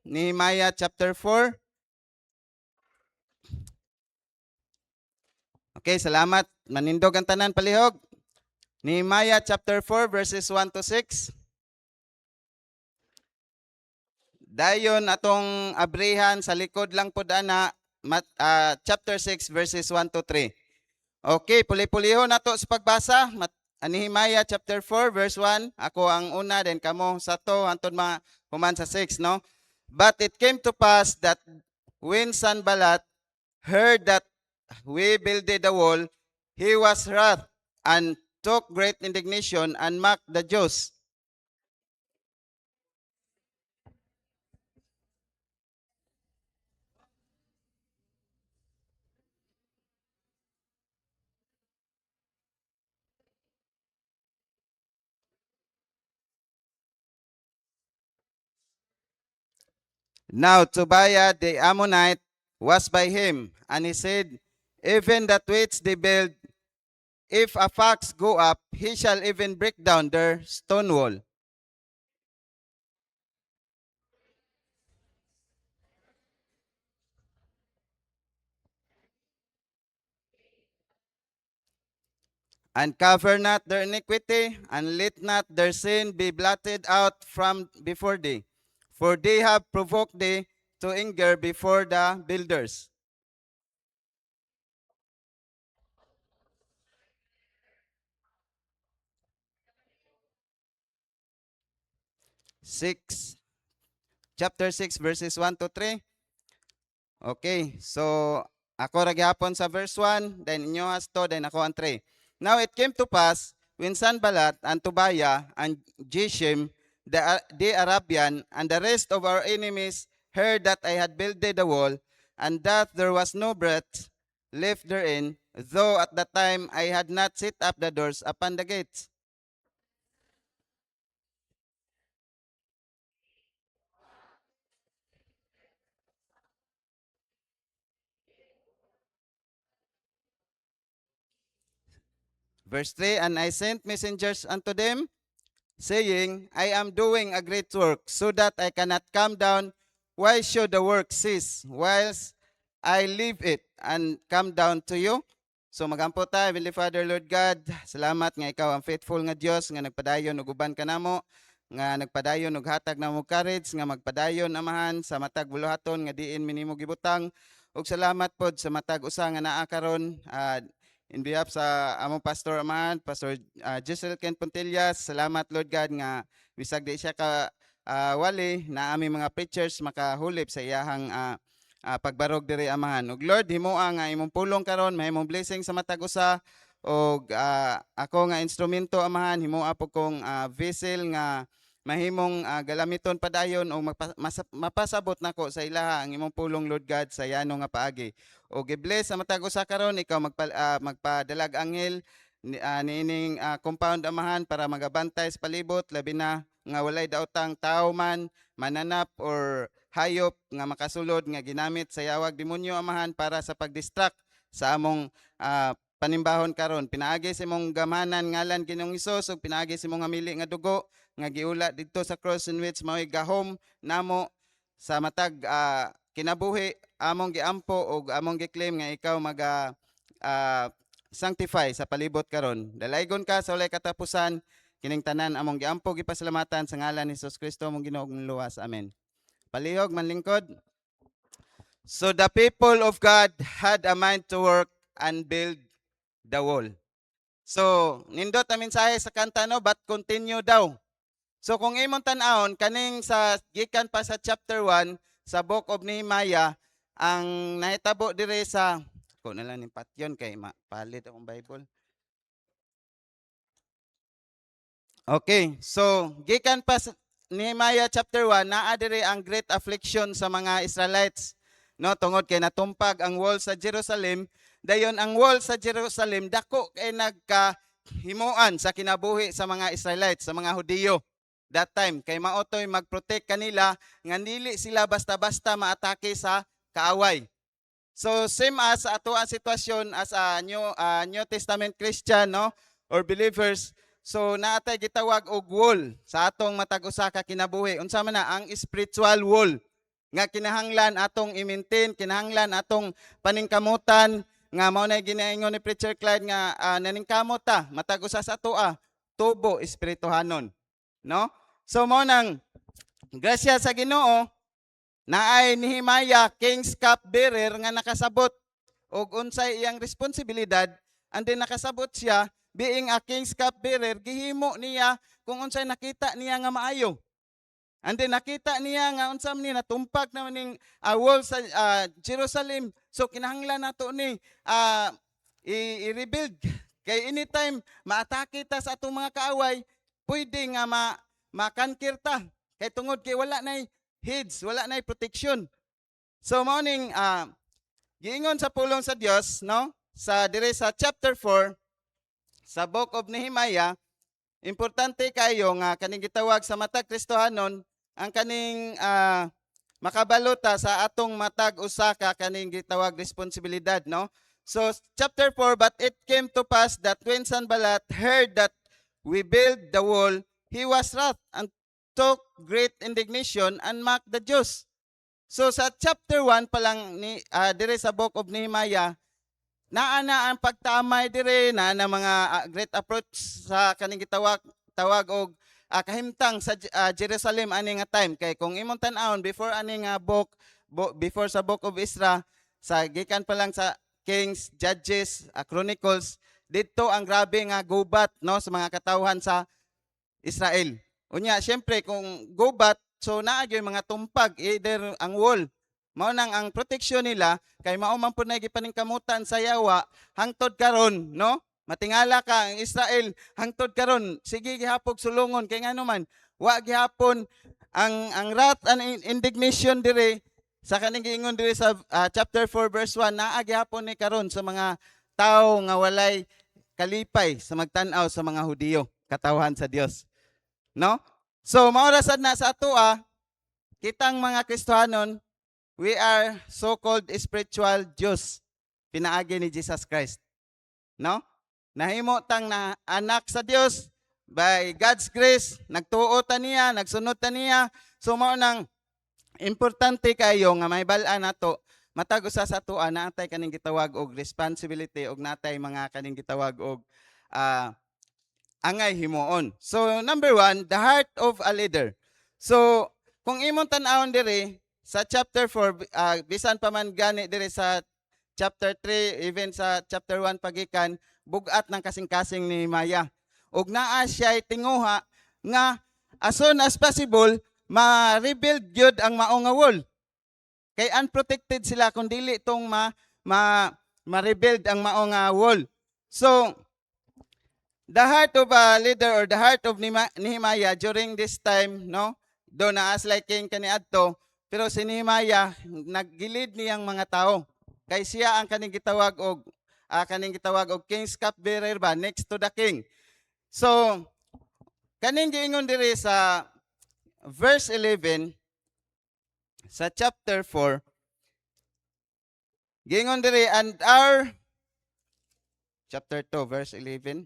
Nehemiah chapter 4. Okay, salamat. Manindog ang tanan palihog. Nehemiah chapter 4 verses 1 to 6. Dayon atong abrihan sa likod lang pud ana chapter 6 verses 1 to 3. Okay, puli-pulihon nato sa pagbasa. Nehemiah chapter 4 verse 1. Ako ang una, then kamo sa to hantod mga human sa 6, no? But it came to pass that when Sanballat heard that we builded the wall, he was wrath and took great indignation and mocked the Jews. Now Tobiah the Ammonite was by him, and he said, even that which they build, if a fox go up, he shall even break down their stone wall. And cover not their iniquity, and let not their sin be blotted out from before thee. For they have provoked thee to anger before the builders. Six, chapter 6, verses 1 to 3. Okay, so ako ra gihapon sa verse 1, then inyo has to, then ako ang 3. Now it came to pass, when Sanballat and Tobiah and Geshem, the Arabian, and the rest of our enemies heard that I had builded the wall, and that there was no breadth left therein, though at that time I had not set up the doors upon the gates. Verse 3, and I sent messengers unto them, saying, I am doing a great work, so that I cannot come down. Why should the work cease, whilst I leave it and come down to you? So magampo ta, Heavenly Father, Lord God, salamat nga ikaw ang faithful nga Dios nga nagpadayon og uban kanamo, nga nagpadayon og hatag namo courage nga magpadayon amahan sa matag buluhaton nga diin minimo gibutang, ug salamat pod sa matag usa nga naa karon in behalf sa among pastor amahan, Pastor Giselle Ken Puntillas. Salamat Lord God nga bisag di siya ka wali na aming mga preachers makahulip sa iyahang pagbarog diri amahan. Ug Lord, himua nga imong pulong karon, mahimong blessing sa matag usa, og ako nga instrumento amahan, himua po kong vessel nga mahimong galamiton padayon o mapasabot nako sa ilaha ang imong pulong Lord God sa yano nga paagi. O gibless sa matag usa karon, ikaw magpadalag anghel niining compound amahan para magabantay sa palibot, labi na nga walay daotang tao man, mananap or hayop nga makasulod nga ginamit sa yawag demonyo amahan para sa pagdistract sa among panimbahon karon. Pinaagi sa imong gamhanan ngalan Ginoong Hesus, ug pinaagi sa imong hamili nga dugo nga giula didto sa cross in which mao'y gahom namo sa matag kinabuhi among giampo og among giklaim nga ikaw sanctify sa palibot karon. Dalaygon ka sa walay katapusan kining tanan among giampo gipasalamatan sa ngalan ni Hesus Kristo mong Ginoong luwas. Amen. Palihog manlingkod. So the people of God had a mind to work and build the wall. So nindot ang mensahe sa kanta no, but continue daw. So kung imong tan-awon kaning sa gikan pa sa chapter 1 sa book of Nehemiah, ang nahitabo dire sa ko na lang ni patyon kay mapalit akong Bible. Okay, so gikan pa sa Nehemiah chapter 1 naa dire ang great affliction sa mga Israelites, no, tungod kay natumpag ang wall sa Jerusalem. Dayon ang wall sa Jerusalem dako kay nagkahimuan sa kinabuhi sa mga Israelites, sa mga Hudiyo that time, kay maotoy magprotect kanila nga dili sila basta-basta maatake sa kaaway. So same as ato ang sitwasyon as a New Testament Christian, no, or believers. So naatay gitawag og wall sa atong matag usa ka kinabuhi. Unsa man na ang spiritual wall nga kinahanglan atong i-maintain, kinahanglan atong paningkamutan nga mao na ginaingon ni Preacher Clyde nga naningkamot ta matag usa sa atoa tubo espirituhanon, no? So mao nang grasya sa Ginoo naay Nehemiah king's cup bearer nga nakasabot og unsay iyang responsibilidad, and then nakasabot siya being a king's cup bearer, gihimo niya kung unsay nakita niya nga maayo. And then nakita niya nga unsa man ni natumpag naman ning wall sa Jerusalem. So kinahanglan nato ni i-rebuild kay anytime maatake ta sa atong mga kaaway, pwede nga makankir ta kay tungod kay wala nay heads, wala nay protection. So mao ning giingon sa pulong sa Dios, no? Sa dire sa chapter 4 sa Book of Nehemiah, importante kayo nga kaning gitawag sa matag Kristohanon ang kaning makabalota sa atong matag usa ka kaning gitawag responsibilidad, no? So chapter 4, but it came to pass that when Sanballat heard that we build the wall, he was wrath and took great indignation and mocked the Jews. So sa chapter 1 pa lang ni dire sa Book of Nehemiah, naa na ang pagtamay dire na mga great approach sa kaning gitawag og kahimtang sa Jerusalem ani nga time. Kay kung imong tan-awon before ani nga before sa Book of Ezra, sa gikan pa lang sa Kings, Judges, Chronicles, dito ang grabe nga gubat, no, sa mga katawhan sa Israel. Unya syempre kung gubat, so naa gyud mga tumpag either ang wall. Mao nang ang proteksyon nila kay mao man pud nay gipaningkamutan sa yawa hangtod karon, no? Matingala ka ang Israel hangtod karon, sige gihapog sulungon kay ngano man wa gihapon ang wrath and indignation dire sa kaning giingon dire sa chapter 4 verse 1, naa gihapon ni karon sa mga tawo nga walay kalipay sa magtan-aw sa mga Hudiyo, katawhan sa Dios, no? So mao ra sad na sa atoa kitang mga Kristohanon, we are so-called spiritual Jews, pinaagi ni Jesus Christ, no? Nahimo tang na anak sa Dios by God's grace, nagtuo ta niya, nagsunod ta niya. So mao nang importante kayo nga may bal-an nato matag usa sa atoa natay kaning gitawag og responsibility og natay mga kaning gitawag og angay himuon. So number 1, the heart of a leader. So kung imong tan-awon dire sa chapter 4, bisan pa man gani dire sa chapter 3, even sa chapter 1 pagikan, bugat ng kasing-kasing ni Nehemiah. Ug naa siya tinguha nga as soon as possible ma-rebuild gyud ang mao nga wall. Kay unprotected sila kung dili tong ma-rebuild ang mao nga wall. So the heart of a leader or the heart of Nehemiah during this time, no? Do na as like king kaniadto, pero si Nehemiah naggilid niyang mga tao. Kay siya ang kaning gitawag og king's cup bearer ba next to the king. So kaning giingon diri sa verse 11 sa chapter 4, giingon diri, and our chapter 2 verse 11.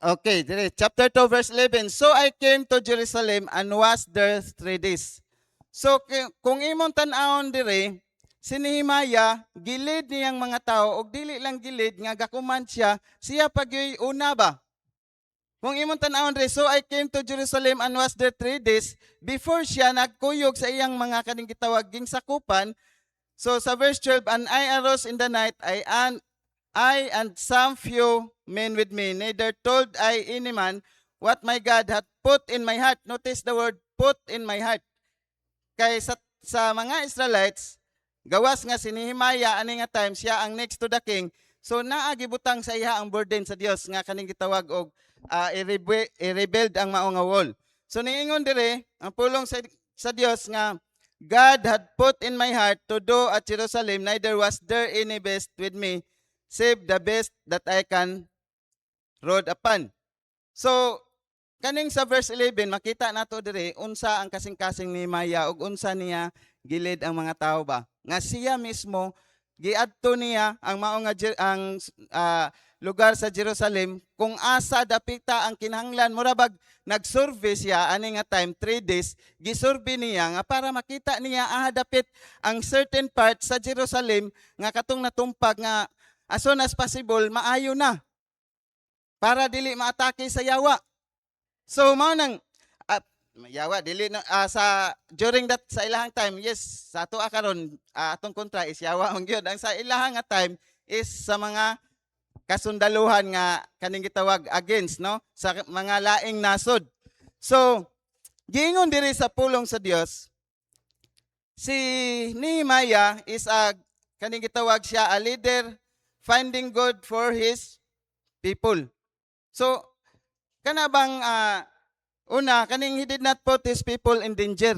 Okay, dire chapter 2 verse 11. So I came to Jerusalem and was there 3 days. So kung imong tan-awon dire, si Nehemiah gilid niyang mga tao og dili lang gilid nga gakuman siya pagyoy una ba. Kung imong tan-awon dire, so I came to Jerusalem and was there 3 days before siya nagkuyog sa iyang mga kaning gitawag ging sakupan. So sa verse 12, and I arose in the night, I and some few men with me, neither told I any man what my God had put in my heart. Notice the word put in my heart. Kay sa mga Israelites, gawas nga si Nehemiah ani nga time siya ang next to the king. So naa gibutang sa iya ang burden sa Dios nga kaning gitawag og i-rebuild ang mao nga wall. So niingon dire ang pulong sa Dios nga God had put in my heart to do at Jerusalem, neither was there any best with me, save the best that I can rode upon. So kaning sa verse 11 makita nato dire unsa ang kasing-kasing ni Nehemiah ug unsa niya gilid ang mga tao ba nga siya mismo giadto niya ang mao nga lugar sa Jerusalem kung asa dapita ang kinahanglan. Murabag nag-survey siya ani nga time 3 days, gisurvey niya nga para makita niya dapit ang certain part sa Jerusalem nga katong natumpag nga as soon as possible maayo na para dili maatake sa yawa. So mao nang yawa dili na, sa during that sa ilahang time, yes, sa ato karon atong kontra is yawa ang gyud. Ang sa ilahang nga time is sa mga kasundaluhan nga kaning gitawag against, no, sa mga laing nasod. So giingon diri sa pulong sa Dios, si Nehemiah is kaning gitawag siya a leader finding good for his people. So kana bang una kaning he did not put his people in danger.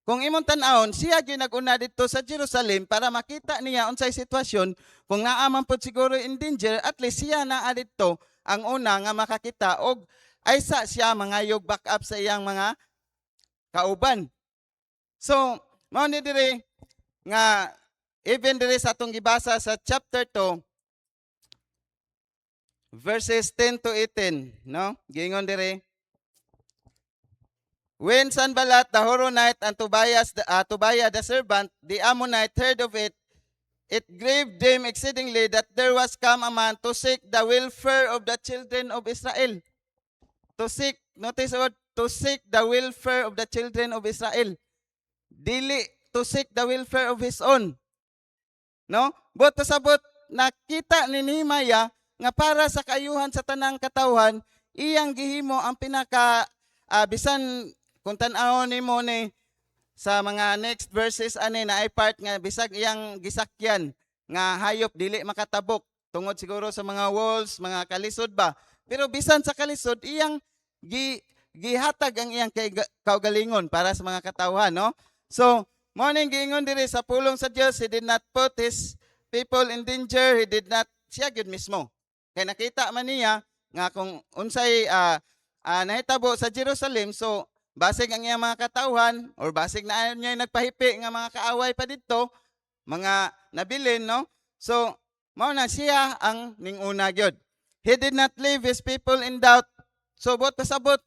Kung imong tan-awon, siya gyud nag-una dito sa Jerusalem para makita niya unsay sitwasyon. Kung naa man pud siguro in danger, at least siya naa dito ang una nga makakita og aysa siya mangayog back up sa iyang mga kauban. So, mao ni diri nga even diri sa atong gibasa sa chapter 2 verses 10 to 18, no? Giingon diri, when Sanballat the Horonite and Tobiah the servant, the Ammonite, heard of it, it grieved them exceedingly that there was come a man to seek the welfare of the children of Israel. To seek, notice the word, to seek the welfare of the children of Israel. Dili to seek the welfare of his own. No? But pasabot, nakita ni Nehemiah nga para sa kaayuhan sa tanang katawhan, iyang gihimo ang pinaka bisan kung tan-awon nimo ni sa mga next verses ani na ay part nga bisag iyang gisakyan nga hayop dili makatabok tungod siguro sa mga walls, mga kalisod ba. Pero bisan sa kalisod iyang gihatag ang iyang kaugalingon para sa mga katawhan, no? So, morning giingon diri sa pulong sa Dios, he did not put his people in danger, he did not, siya gyud mismo. Kay nakita man niya nga kung unsay nahitabo sa Jerusalem, so basig ang iyang mga katawhan or basig na niya nagpahipi nga mga kaaway pa dito, mga nabilin, no? So, mao na siya ang ninguna gyud. He did not leave his people in doubt. So, bot pasabot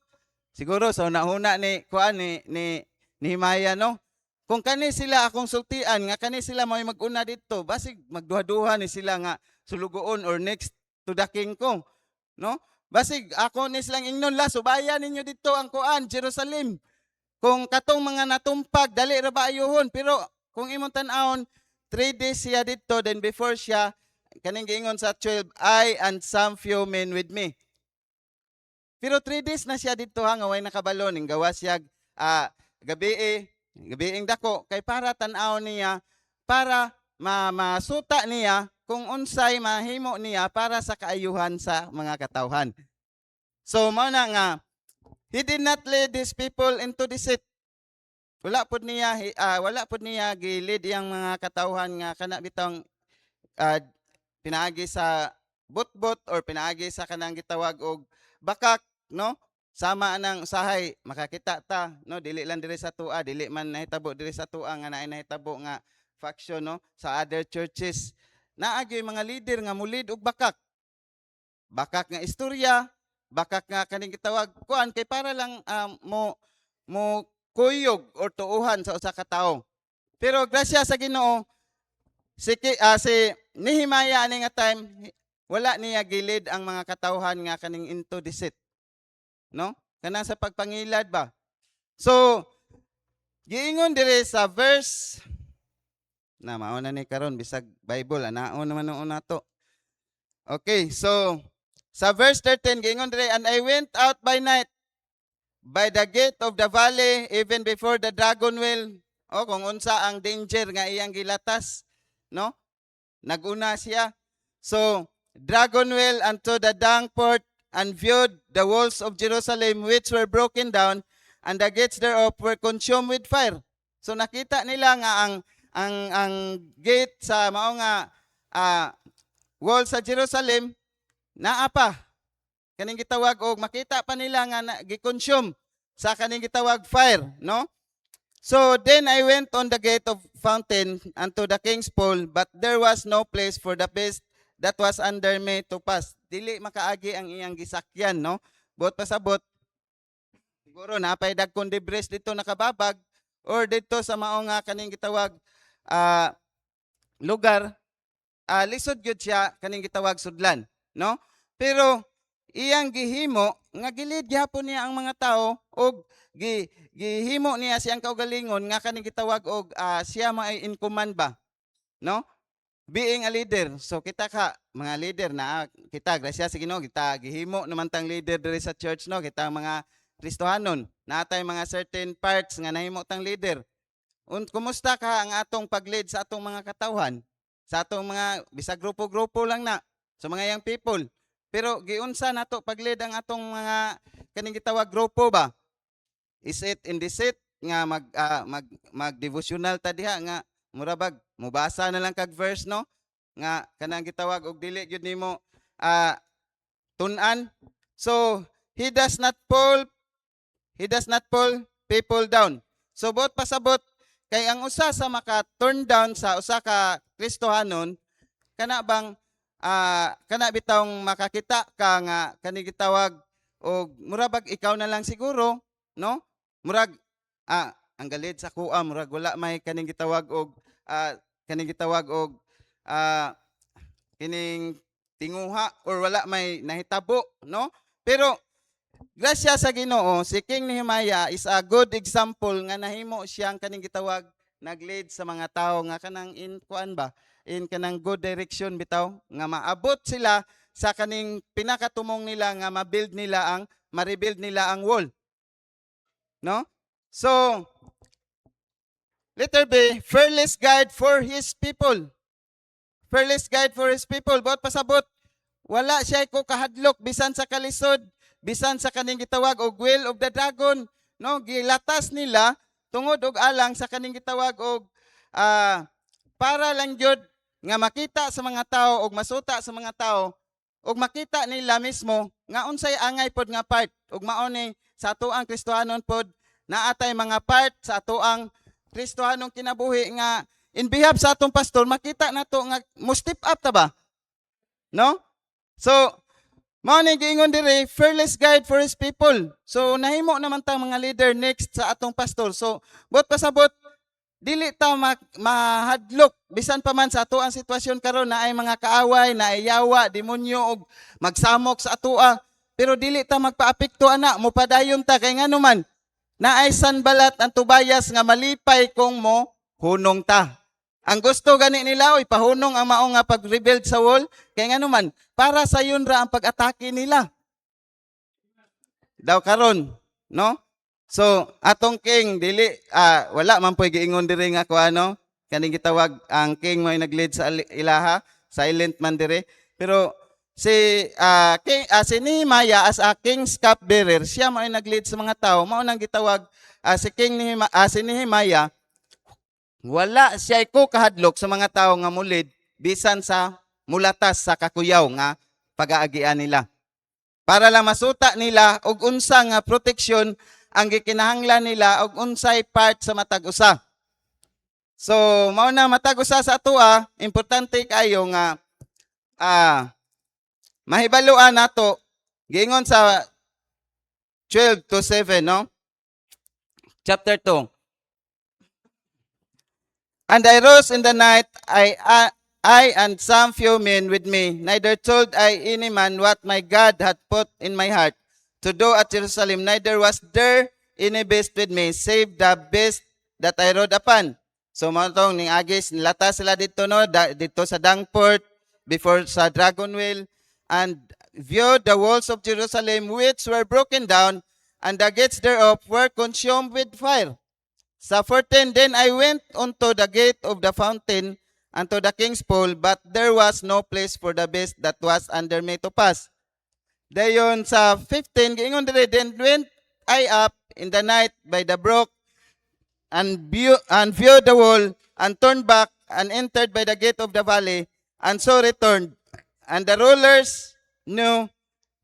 siguro sa una ni kuan ni Nehemiah, no? Kung kani sila akong sultian nga kani sila may mag-una dito, basig magduha-duha ni sila nga sulugoon or next to the king ko, no? Basig ako ni silang ingnon la subayan ninyo dito ang kuan Jerusalem. Kung katong mga natumpag dali ra ba ayuhon, pero kung imong tan-awon 3 days siya dito, then before siya kaning giingon sa 12, I and some few men with me. Pero 3 days na siya dito nga way nakabalo ning gawa siya gabiing dako kay para tan-awon niya, para masuta niya kung unsay mahimo niya para sa kaayuhan sa mga katawhan. So mao na nga he did not lead these people into deceit. Wala pud niya gilid iyang mga katawhan nga kana bitong pinaagi sa butbot or pinaagi sa kanang gitawag og bakak, no? Sama nang usahay makakita ta, no? Dili lang diri sa tua, dili man nahitabo diri sa tua nga naay nahitabo nga faction, no, sa other churches. Naagi mga leader nga mulid og bakak. Bakak nga istorya, bakak nga kaning gitawag kuan kay para lang mo kuyog or tuuhan sa usa ka tawo. Pero grasya sa Ginoo, si Nehemiah ani nga time wala niya gilid ang mga katawhan nga kaning into deceit, no? Kanang sa pagpangilad ba. So giingon dire sa verse na mauna ni karon bisag Bible anaon naman una to. Okay, so sa verse 13 giingon dire, and I went out by night by the gate of the valley even before the dragon well. O kung unsa ang danger nga iyang gilatas, no? Naguna siya. So dragon well unto the dung port and viewed the walls of Jerusalem which were broken down and the gates thereof were consumed with fire. So nakita nila nga ang gate sa mao nga wall sa Jerusalem naa pa kaning gitawag og makita pa nila nga gi-consume sa kaning gitawag fire, no? So then I went on the gate of fountain unto the king's pool, but there was no place for the beast that was under me to pass. Dili makaagi ang iyang gisakyan, no? Buot pasabot, siguro napay dagkon debris dito nakababag or dito sa mao nga kaning gitawag ah, lugar, lisod gyud siya kaning gitawag sudlan, no? Pero iyang gihimo nga gilid gyapon niya ang mga tao og gihimo niya siyang kaugalingon nga kaning gitawag og siya may in command ba, no? Being a leader. So kita ka mga leader na kita grasya sa Ginoo kita gihimo naman tang leader diri sa church, no? Kita mga Kristohanon natay mga certain parts nga nahimo tang leader. Kumusta ka ang atong pag-lead sa atong mga katawhan? Sa atong mga bisag grupo-grupo lang na sa mga young people. Pero giunsa nato pag-lead ang atong mga kaning gitawag grupo ba? Is it in the seat nga mag devotional ta diha nga murabag mubasa na lang kag verse, no? Nga kanang gitawag og dili gyud nimo tun-an. So he does not pull people down. So bot pasabot kay ang usa sa maka-turn down sa usa ka Kristohanon kana bang kana bitawng makakita ka nga kani gitawag og murag ikaw na lang siguro, no? Murag ang galid sa kuha murag wala may kaning gitawag og kining tinguha or wala may nahitabo, no? Pero grasya sa Ginoo, si King Nehemiah is a good example nga nahimo siyang kaning gitawag nag-lead sa mga tao nga kanang in kuan ba, in kanang good direction bitaw nga maabot sila sa kaning pinakatumong nila nga ma-rebuild nila ang wall. No? So letter B, fearless guide for his people. Fearless guide for his people. Bot pasabot, wala siya ko kahadlok bisan sa kalisod, bisan sa kaning gitawag og will of the dragon, no? Gilatas nila tungod og alang sa kaning gitawag og para lang jud nga makita sa mga tao og masuta sa mga tao og makita nila mismo nga unsay angay pod nga part ug mao ni sa atoang Kristohanon pod naatay mga part sa atoang Kristohanong kinabuhi nga in behalf sa atong pastor makita nato nga mo step up ta ba, no? So mao ni giingon diri fearless guide for his people. So nahimo naman ta mga leader next sa atong pastor. So bot pasabot dili ta mahadlok bisan pa man sa ato ang sitwasyon karon na ay mga kaaway, na ay yawa, demonyo og magsamok sa atoa. Pero dili ta magpaapekto ana, mopadayon ta kay ngano man na ay Sanbalat ang Tobias nga malipay kung mo hunong ta. Ang gusto gani nila oy pahunong ang mao nga pag-rebuild sa wall kay ngano man para sa yun ra ang pag-atake nila. Daw karon, no? So atong king dili wala man poy giingon diri nga kuano kaning gitawag ang king may nag-lead sa ilaha, silent man diri. Pero si si Nehemiah as a king's cupbearer, siya may nag-lead sa mga tao, mao nang gitawag si si Nehemiah wala siya ko kahadlok sa mga tao nga mulid bisan sa mulatas sa kakuyaw nga pag-aagian nila. Para lang masuta nila og unsa nga proteksyon ang gikinahanglan nila og unsay part sa matag usa. So mao na matag usa sa atoa, importante kayo nga mahibaluan nato giingon sa 12-7, no? Chapter 2. And I rose in the night, I and some few men with me, neither told I any man what my God had put in my heart to do at Jerusalem, neither was there any beast with me, save the beast that I rode upon. So matong ning agis nilata sila dito no, dito sa Dangport, before sa Dragon Wheel, and viewed the walls of Jerusalem which were broken down, and the gates thereof were consumed with fire. Sa 14, then I went unto the gate of the fountain unto the king's pool, but there was no place for the beast that was under me to pass. Dayon sa 15, giingon diri, then went I up in the night by the brook, and viewed the wall, and turned back, and entered by the gate of the valley, and so returned. And the rulers knew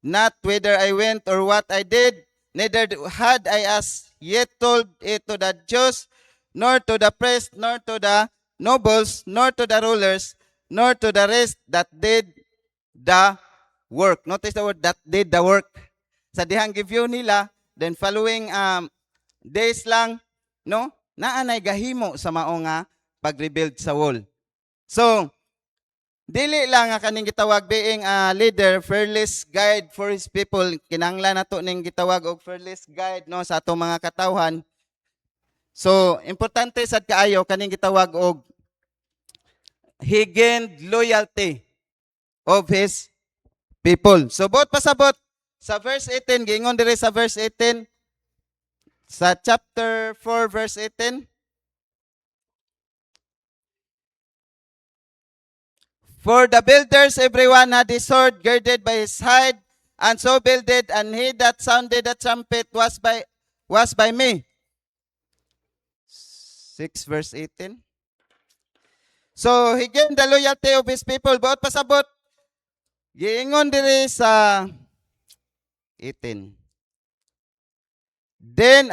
not whither I went or what I did, neither had I as yet told it to the Jews nor to the priest, nor to the nobles, nor to the rulers, nor to the rest that did the work. Notice the word that did the work. Sa dihang give nila, then following days lang, no? Naanay gahimo sa mao nga pag-rebuild sa wall. So, dili lang nga kaning gitawag being a leader, fearless guide for his people. Kinahanglan nato ning gitawag og fearless guide no sa atong mga katawhan. So, importante sad kaayo kaning gitawag og he gained loyalty of his people. So, buot pasabot sa verse 18, giingon diri sa verse 18 sa chapter 4 verse 18. For the builders, everyone had his sword girded by his side, and so builded, and he that sounded the trumpet was by me. 6 verse 18. So, he gained the loyalty of his people. Buot pasabot, giingon diri sa 18. Then,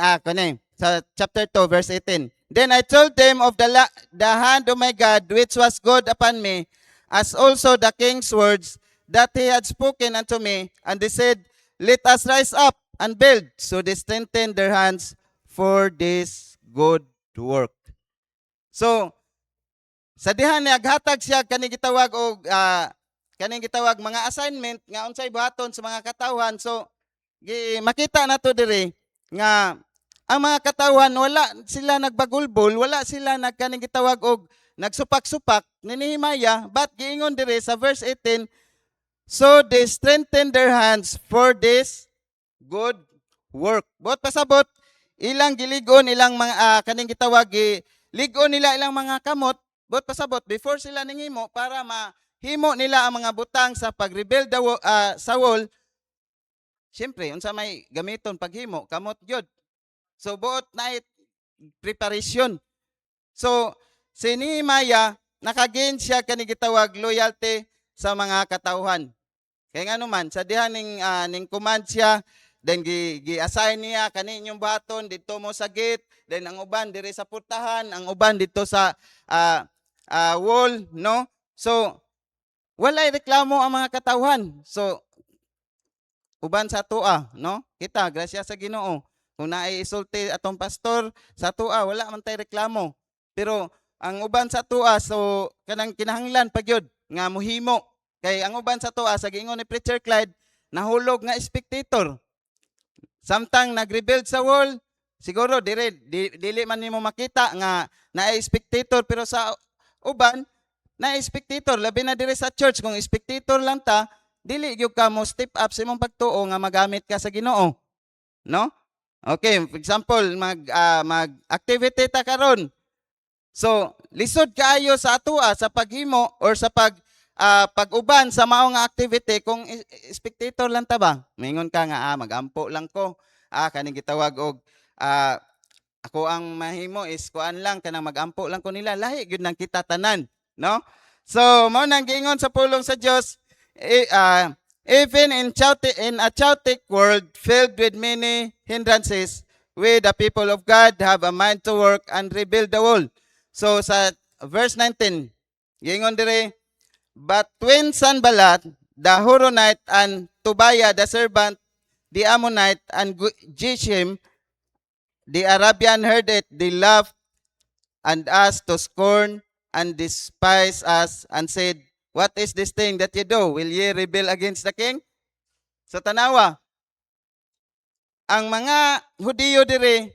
sa chapter 2, verse 18. Then I told them of the hand of my God, which was good upon me, as also the king's words that he had spoken unto me. And they said, let us rise up and build. So they strengthened their hands for this good work. So, sa dihan naghatag siya kaning gitawag og mga assignment nga unsay buhaton sa mga katawhan. So, makita nato diri nga ang mga katawhan wala sila nagbagulbol, wala sila nagkaning gitawag og nagsupak-supak ni Nehemiah, but giingon dire sa verse 18, so they strengthened their hands for this good work. Buot pasabot, ilang giligon ilang mga kaning gitawag ligon nila ilang mga kamot, buot pasabot before sila ninghimo para mahimo nila ang mga butang sa pag-rebuild sa wall. Siyempre, unsa may gamiton paghimo, kamot gyud. So buot na preparation. So si Nehemiah, nakagain siya kani gitawag loyalty sa mga katawhan. Kaya nga naman, sa dihan ning command siya, then gi-assign niya kani inyong baton dito mo sa gate, then ang uban diri sa putahan, ang uban dito sa wall, no? So, walay reklamo ang mga katawhan. So, uban sa tua, no? Kita, grasya sa Ginoo. Kung naiisulti atong pastor sa tua, wala man tay reklamo. Pero ang uban sa tua, so kanang kinahanglan pagyud nga muhimo. Kay ang uban sa tua sa giingon ni Preacher Clyde, nahulog nga spectator. Samtang nag-rebuild sa wall, siguro dili man nimo makita nga naay spectator, pero sa uban naay spectator, labi na dire sa church kung spectator lang ta, dili gyud ka mo step up sa imong pagtuo nga magamit ka sa Ginoo. No? Okay, for example, mag-activity ta karon. So, lisod kaayo sa atua sa paghimo or sa pag-uban sa mao nga activity kung spectator lang ta ba? Mingon ka nga magampo lang ko. Kaning gitawag og ako ang mahimo is kuan lang kanang magampo lang ko nila. Lahi gyud nang kita tanan, no? So, mao nang giingon sa pulong sa Dios, even in a chaotic world filled with many hindrances, we the people of God have a mind to work and rebuild the wall. So sa verse 19, giingon dire, but when Sanballat the Horonite and Tobiah the servant, the Ammonite and Geshem the Arabian heard it, they laughed and us to scorn and despise us and said, what is this thing that you do? Will ye rebel against the king? So tanawa, ang mga Hudiyo dire,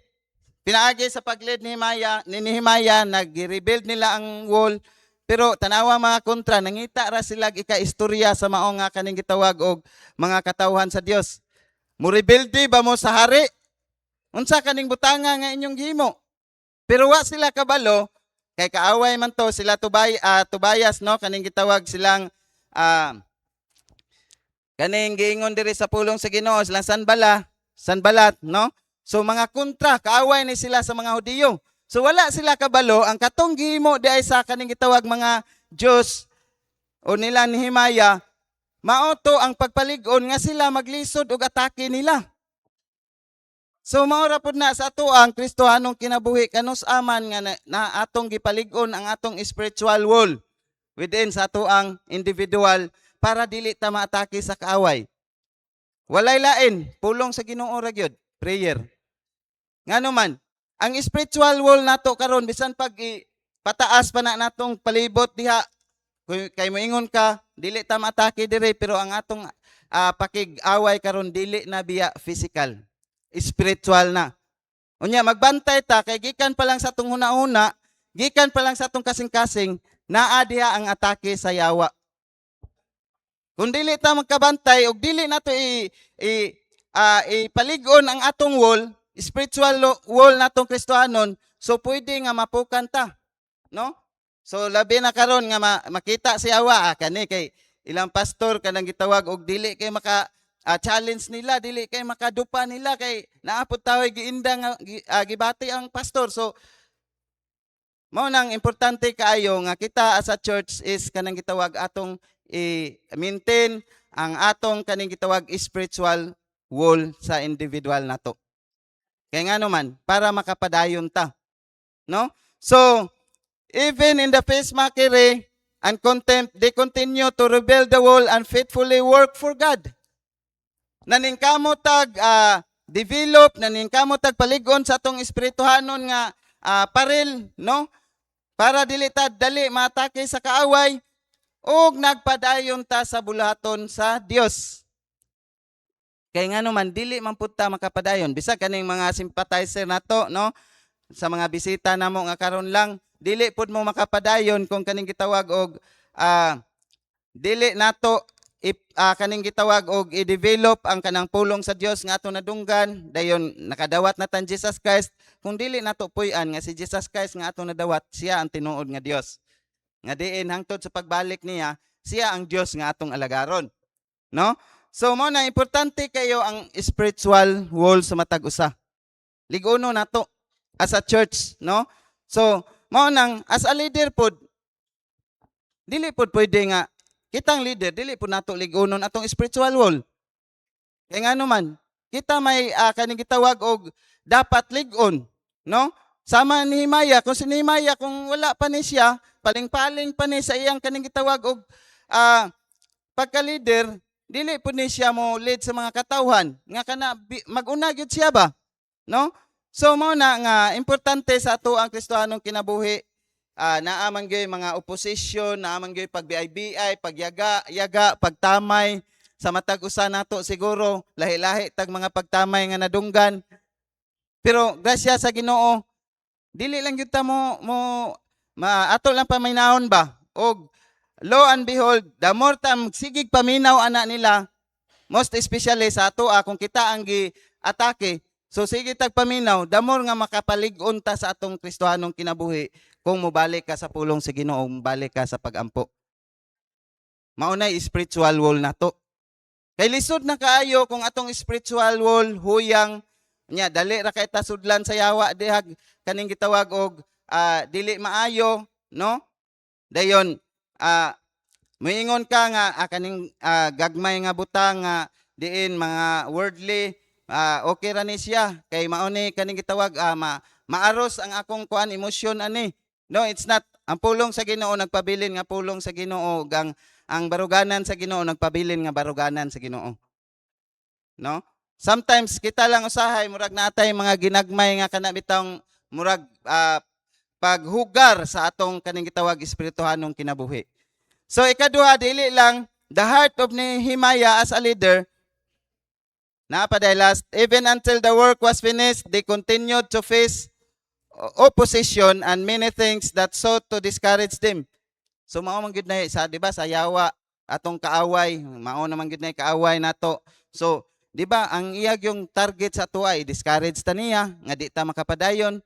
pinaagi sa paglid ni Nehemiah, nag-rebuild nila ang wall, pero tanawa mga kontra, nangita ra sila ika-istorya sa mao nga kaning gitawag og mga katawhan sa Dios. Mo-rebuild ba mo sa hari? Unsa kaning butanga nga inyong gihimo? Pero wa sila kabalo, kay kaaway man to sila Tobias, no, kaning gitawag silang kaning giingon diri sa pulong sa Ginoo silang Sanballat, no? So mga kontra, kaaway ni sila sa mga Hudiyo. So wala sila kabalo, ang katong gihimo di ay sa kaning gitawag mga Diyos o nila ni Nehemiah, mao to ang pagpalig-on nga sila maglisod og atake nila. So maura pud na sa ato ang Kristohanong kinabuhi kanus aman nga na atong gipalig-on ang atong spiritual wall within sa ato ang individual para dili ta maatake sa kaaway. Walay lain, pulong sa Ginoo ra gyud, prayer. Ngano man, ang spiritual wall nato karon bisan pag pataas pa na natong palibot diha kay moingon ka dili ta maatake dire pero ang atong pakig-away karon dili na biya physical, spiritual na. Unya magbantay ta kay gikan pa lang sa atong hunahuna, gikan pa lang sa atong kasing-kasing naa diha ang atake sa yawa. Kung dili ta magkabantay ug dili nato ipalig-on ang atong wall, spiritual wall natong Kristohanon, so pwede nga mapukan ta, no? So labi na karon nga makita si yawa kani kay ilang pastor kanang gitawag og dili kay maka challenge nila, dili kay makadupa nila kay naapod tawag giinda nga gibati ang pastor. So mao nang importante kaayo nga kita as a church is kanang gitawag atong i-maintain ang atong kaning gitawag spiritual wall sa individual nato. Kay ngano man para makapadayon ta, no? So even in the face mockery and contempt, they continue to rebuild the wall and faithfully work for God. Naningkamo tag develop, naningkamo tag palig-on sa atong espirituhanon nga paril, no? Para dili ta dali matake sa kaaway ug nagpadayon ta sa bulaton sa Dios. Kay ngano man dili man pud ta makapadayon bisag kaning mga sympathizer nato, no? Sa mga bisita namo nga karon lang dili pud mo makapadayon kung kaning gitawag og dili nato kaning gitawag og i-develop ang kanang pulong sa Dios nga ato nadunggan dayon nakadawat na tan Jesus Christ kung dili nato puy-an nga si Jesus Christ nga ato nadawat siya ang tinuod nga Dios nga diin hangtod sa pagbalik niya siya ang Dios nga atong alagaron, no? So mo na importante kayo ang spiritual wall sa matag usa. Lig-uno nato as a church, no? So mao nang as a leader pod dili pod pwede nga kitang leader dili pod nato lig-unon atong spiritual wall. Kay ngano man kita may kaning gitawag og dapat lig-on, no? Sama ni Nehemiah, kung si Nehemiah kung wala pa ni siya, paling-paling pa ni sa iyang kaning gitawag og pagka-leader, dili pod ni siya mo lead sa mga katawhan nga kana mag-una gyud siya ba, no? So mao na nga importante sa ato ang Kristohanong kinabuhi, naaman gyud mga opposition, naaman gyud pag-BIBI, pagyaga, pagtamay sa matag usa nato siguro lahi-lahi tag mga pagtamay nga nadunggan. Pero grasya sa Ginoo, dili lang gyud ta mo ato lang paminahon ba og lo and behold, the more tam sigig paminaw ana nila, most especially sa ato kung kita ang gi-atake, so sige tag paminaw, the more nga makapalig-on ta sa atong Kristohanong kinabuhi kung mobalik ka sa pulong sa Ginoo, mobalik ka sa pagampo. Maunay spiritual wall nato. Kay lisod na kaayo kung atong spiritual wall huyang nya dali ra kay ta sudlan sa yawa dihag kaning gitawag og dili maayo, no? Dayon moingon ka nga kaning gagmay nga butang nga diin mga worldly okay ra ni siya kay mao ni kaning gitawag maaros ang akong kuan emosyon ani. No, it's not. Ang pulong sa Ginoo nagpabilin nga pulong sa Ginoo ug ang baruganan sa Ginoo nagpabilin nga baruganan sa Ginoo. No? Sometimes kita lang usahay murag natay mga ginagmay nga kana bitang murag paghugar sa atong kaning gitawag espirituhanong kinabuhi. So ikaduha dili lang the heart of Nehemiah as a leader. Last, even until the work was finished, they continued to face opposition and many things that sought to discourage them. So mao man gyud na sa di ba sa yawa atong kaaway, mao naman gyud na kaaway nato. So di ba ang iyag yung target sa tuwa i-discourage ta niya nga di ta makapadayon.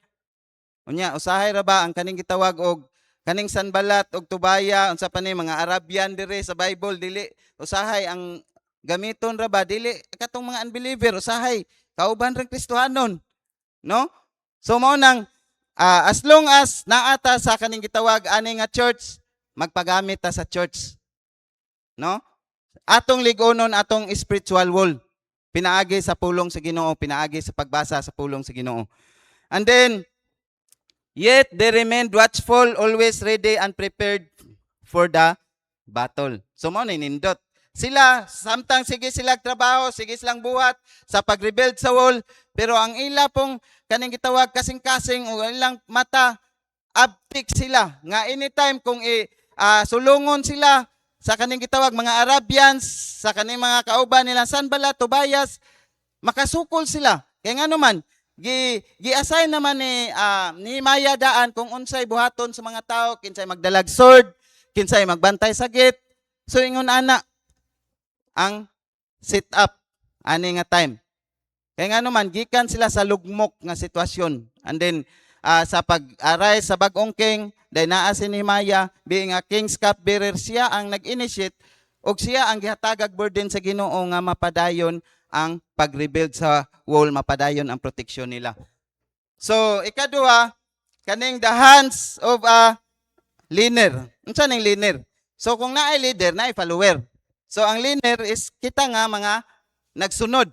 Unya usahay ra ba ang kaning gitawag og kaning Sanbalat og Tubaya unsa pa ni mga Arabian dire sa Bible dili usahay ang gamiton ra ba dili katong mga unbeliever usahay kauban ra Kristohanon, no? So mao nang as long as naata sa kaning gitawag ani nga church magpagamit ta sa church, no? Atong lig-onon atong spiritual wall. Pinaagi sa pulong sa Ginoo, pinaagi sa pagbasa sa pulong sa Ginoo. And then, yet they remained watchful, always ready and prepared for the battle. So mo nindot. Sila, samtang sige sila trabaho, sige silang buhat sa pag-rebuild sa wall, pero ang ila pong kaning gitawag kasing-kasing o ilang mata, abtik sila. Nga anytime kung sulungon sila sa kaning gitawag mga Arabians, sa kaning mga kauban nila Sanballat, Tobias, makasukol sila. Kaya nga naman, gi-assign naman ni Maya daan kung unsay buhaton sa mga tao, kinsay magdalag sword, kinsay magbantay sa gate. So ingon ana ang sit up ani nga time. Kaya nga naman gikan sila sa lugmok nga sitwasyon. And then sa pag-arise sa bag-ong king, dahil naa si Nehemiah, being a king's cupbearer, siya ang nag-initiate o siya ang gihatagag burden sa Ginoo nga mapadayon ang pag-rebuild sa wall, mapadayon ang proteksyon nila. So, ikaduha, kaning the hands of a leader. Unsa ning leader? So, kung naay leader, naay follower. So, ang leader is kita nga mga nagsunod.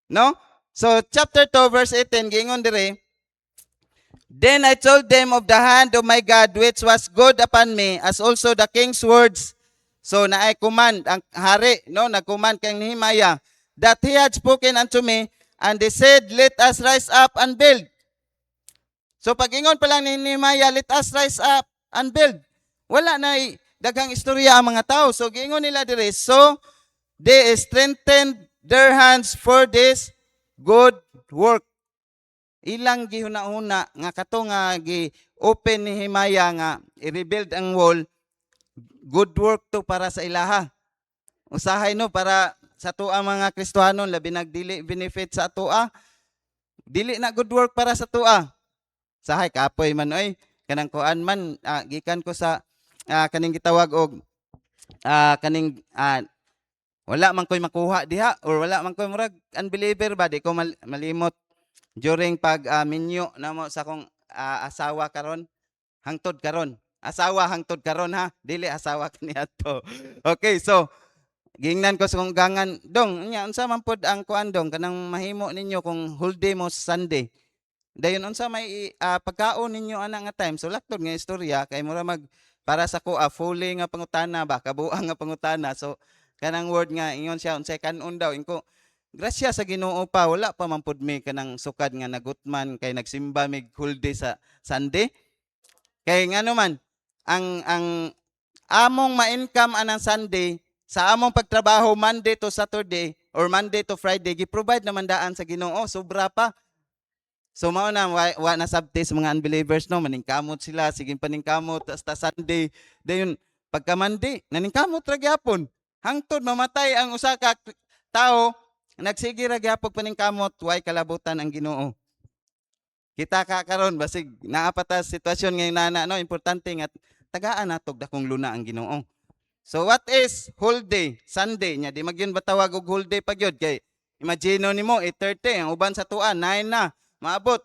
No? So, chapter 2, verse 18, giingon dire, then I told them of the hand of my God which was good upon me, as also the king's words. So, naay command, ang hari, no, nag-command kay Nehemiah, that he had spoken unto me, and they said, let us rise up and build. So, pag-ingon pa lang ni Nehemiah, let us rise up and build. Wala na daghang istorya ang mga tao. So, giingon nila dire, so, they strengthened their hands for this good work. Ilang gihuna-huna nga kato nga gi-open ni Nehemiah nga i-rebuild ang wall, good work to para sa ilaha. Usahay no para sa tuwa mga Kristohanon, labi nagdili benefit sa tuwa. Dili na good work para sa tuwa. Sahay kapoy man oy, kanang kuan man gikan ko sa kaning gitawag og kaning wala man koy makuha diha or wala man koy murag unbeliever ba di ko malimot during pag minyo namo sa kong asawa karon hangtod karon asawa hangtod karon ha dili asawa kaniadto. Okay, so gingnan ko sa kong gangan dong nya unsa man pod ang kuan dong kanang mahimo ninyo kung holiday mo Sunday dayon unsa may pagkaon ninyo ana nga time. So laktod nga istorya kay mura mag para sa ko fully nga pangutana ba kabuang nga pangutana. So kanang word nga ingon siya unsay kanon daw inko grasya sa Ginoo pa wala pa man pud mi kanang sukad nga nagutman kay nagsimba mig holiday sa Sunday. Kay ngano man ang among ma-income anang Sunday sa among pagtrabaho Monday to Saturday or Monday to Friday gi-provide naman daan sa Ginoo sobra pa. So mao na wa na sabte sa mga unbelievers no maningkamot sila sige paningkamot hasta Sunday dayon pagka Monday naningkamot ra gyapon hangtod mamatay ang usa ka tao nagsige ra gyapon paningkamot way kalabutan ang Ginoo. Kita ka karon basig naa pa ta sitwasyon ngayon nana no importante nga tagaan natog dakong luna ang Ginoo. So what is whole day Sunday nya di magyon batawag og whole day pagyod kay imagine nimo 8:30 ang uban sa tuan 9 na maabot.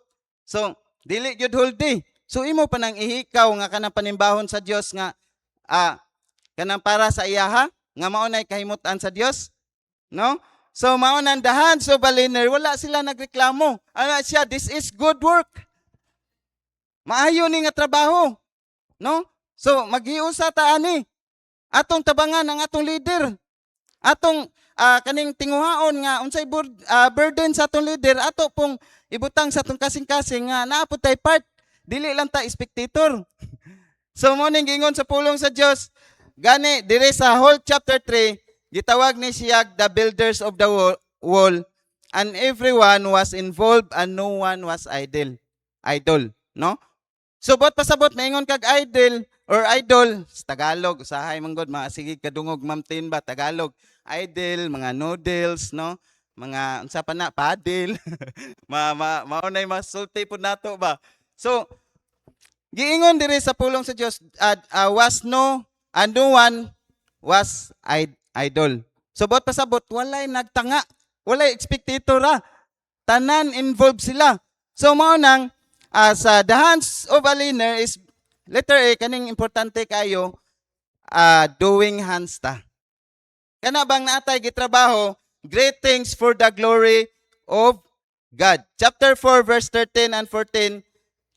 So, dili gyud whole day. So, imo pa nang ihikaw nga kanang panimbahon sa Dios nga kanang para sa iyaha nga mao nay kahimutan sa Dios, no? So, mao nang the hands of a leaner, wala sila nagreklamo. Ana siya, this is good work. Maayo ni nga trabaho, no? So, maghiusa ta ani. Atong tabangan ang atong leader. Atong kaning tinguhaon nga unsay burden sa atong leader ato pong ibutang sa atong kasing-kasing nga naapod tay part dili lang ta spectator. So mo ning gingon sa pulong sa Dios gani dire sa whole chapter 3 gitawag ni siya the builders of the wall and everyone was involved and no one was idle no. So bot pasabot maingon kag idle or idol sa Tagalog usahay man gud mga sige kadungog mamtin ba Tagalog idle mga noodles no mga unsa pa na paddle maunay masulti pud nato ba. So giingon diri sa pulong sa Dios was no and no one was idol. So bot pasabot walay nagtanga walay spectator tanan involved sila. So mao nang sa the hands of a leaner is letter A kaning importante kayo doing hands ta. Kana bang naatay gitrabaho great things for the glory of God. Chapter 4 verse 13 and 14.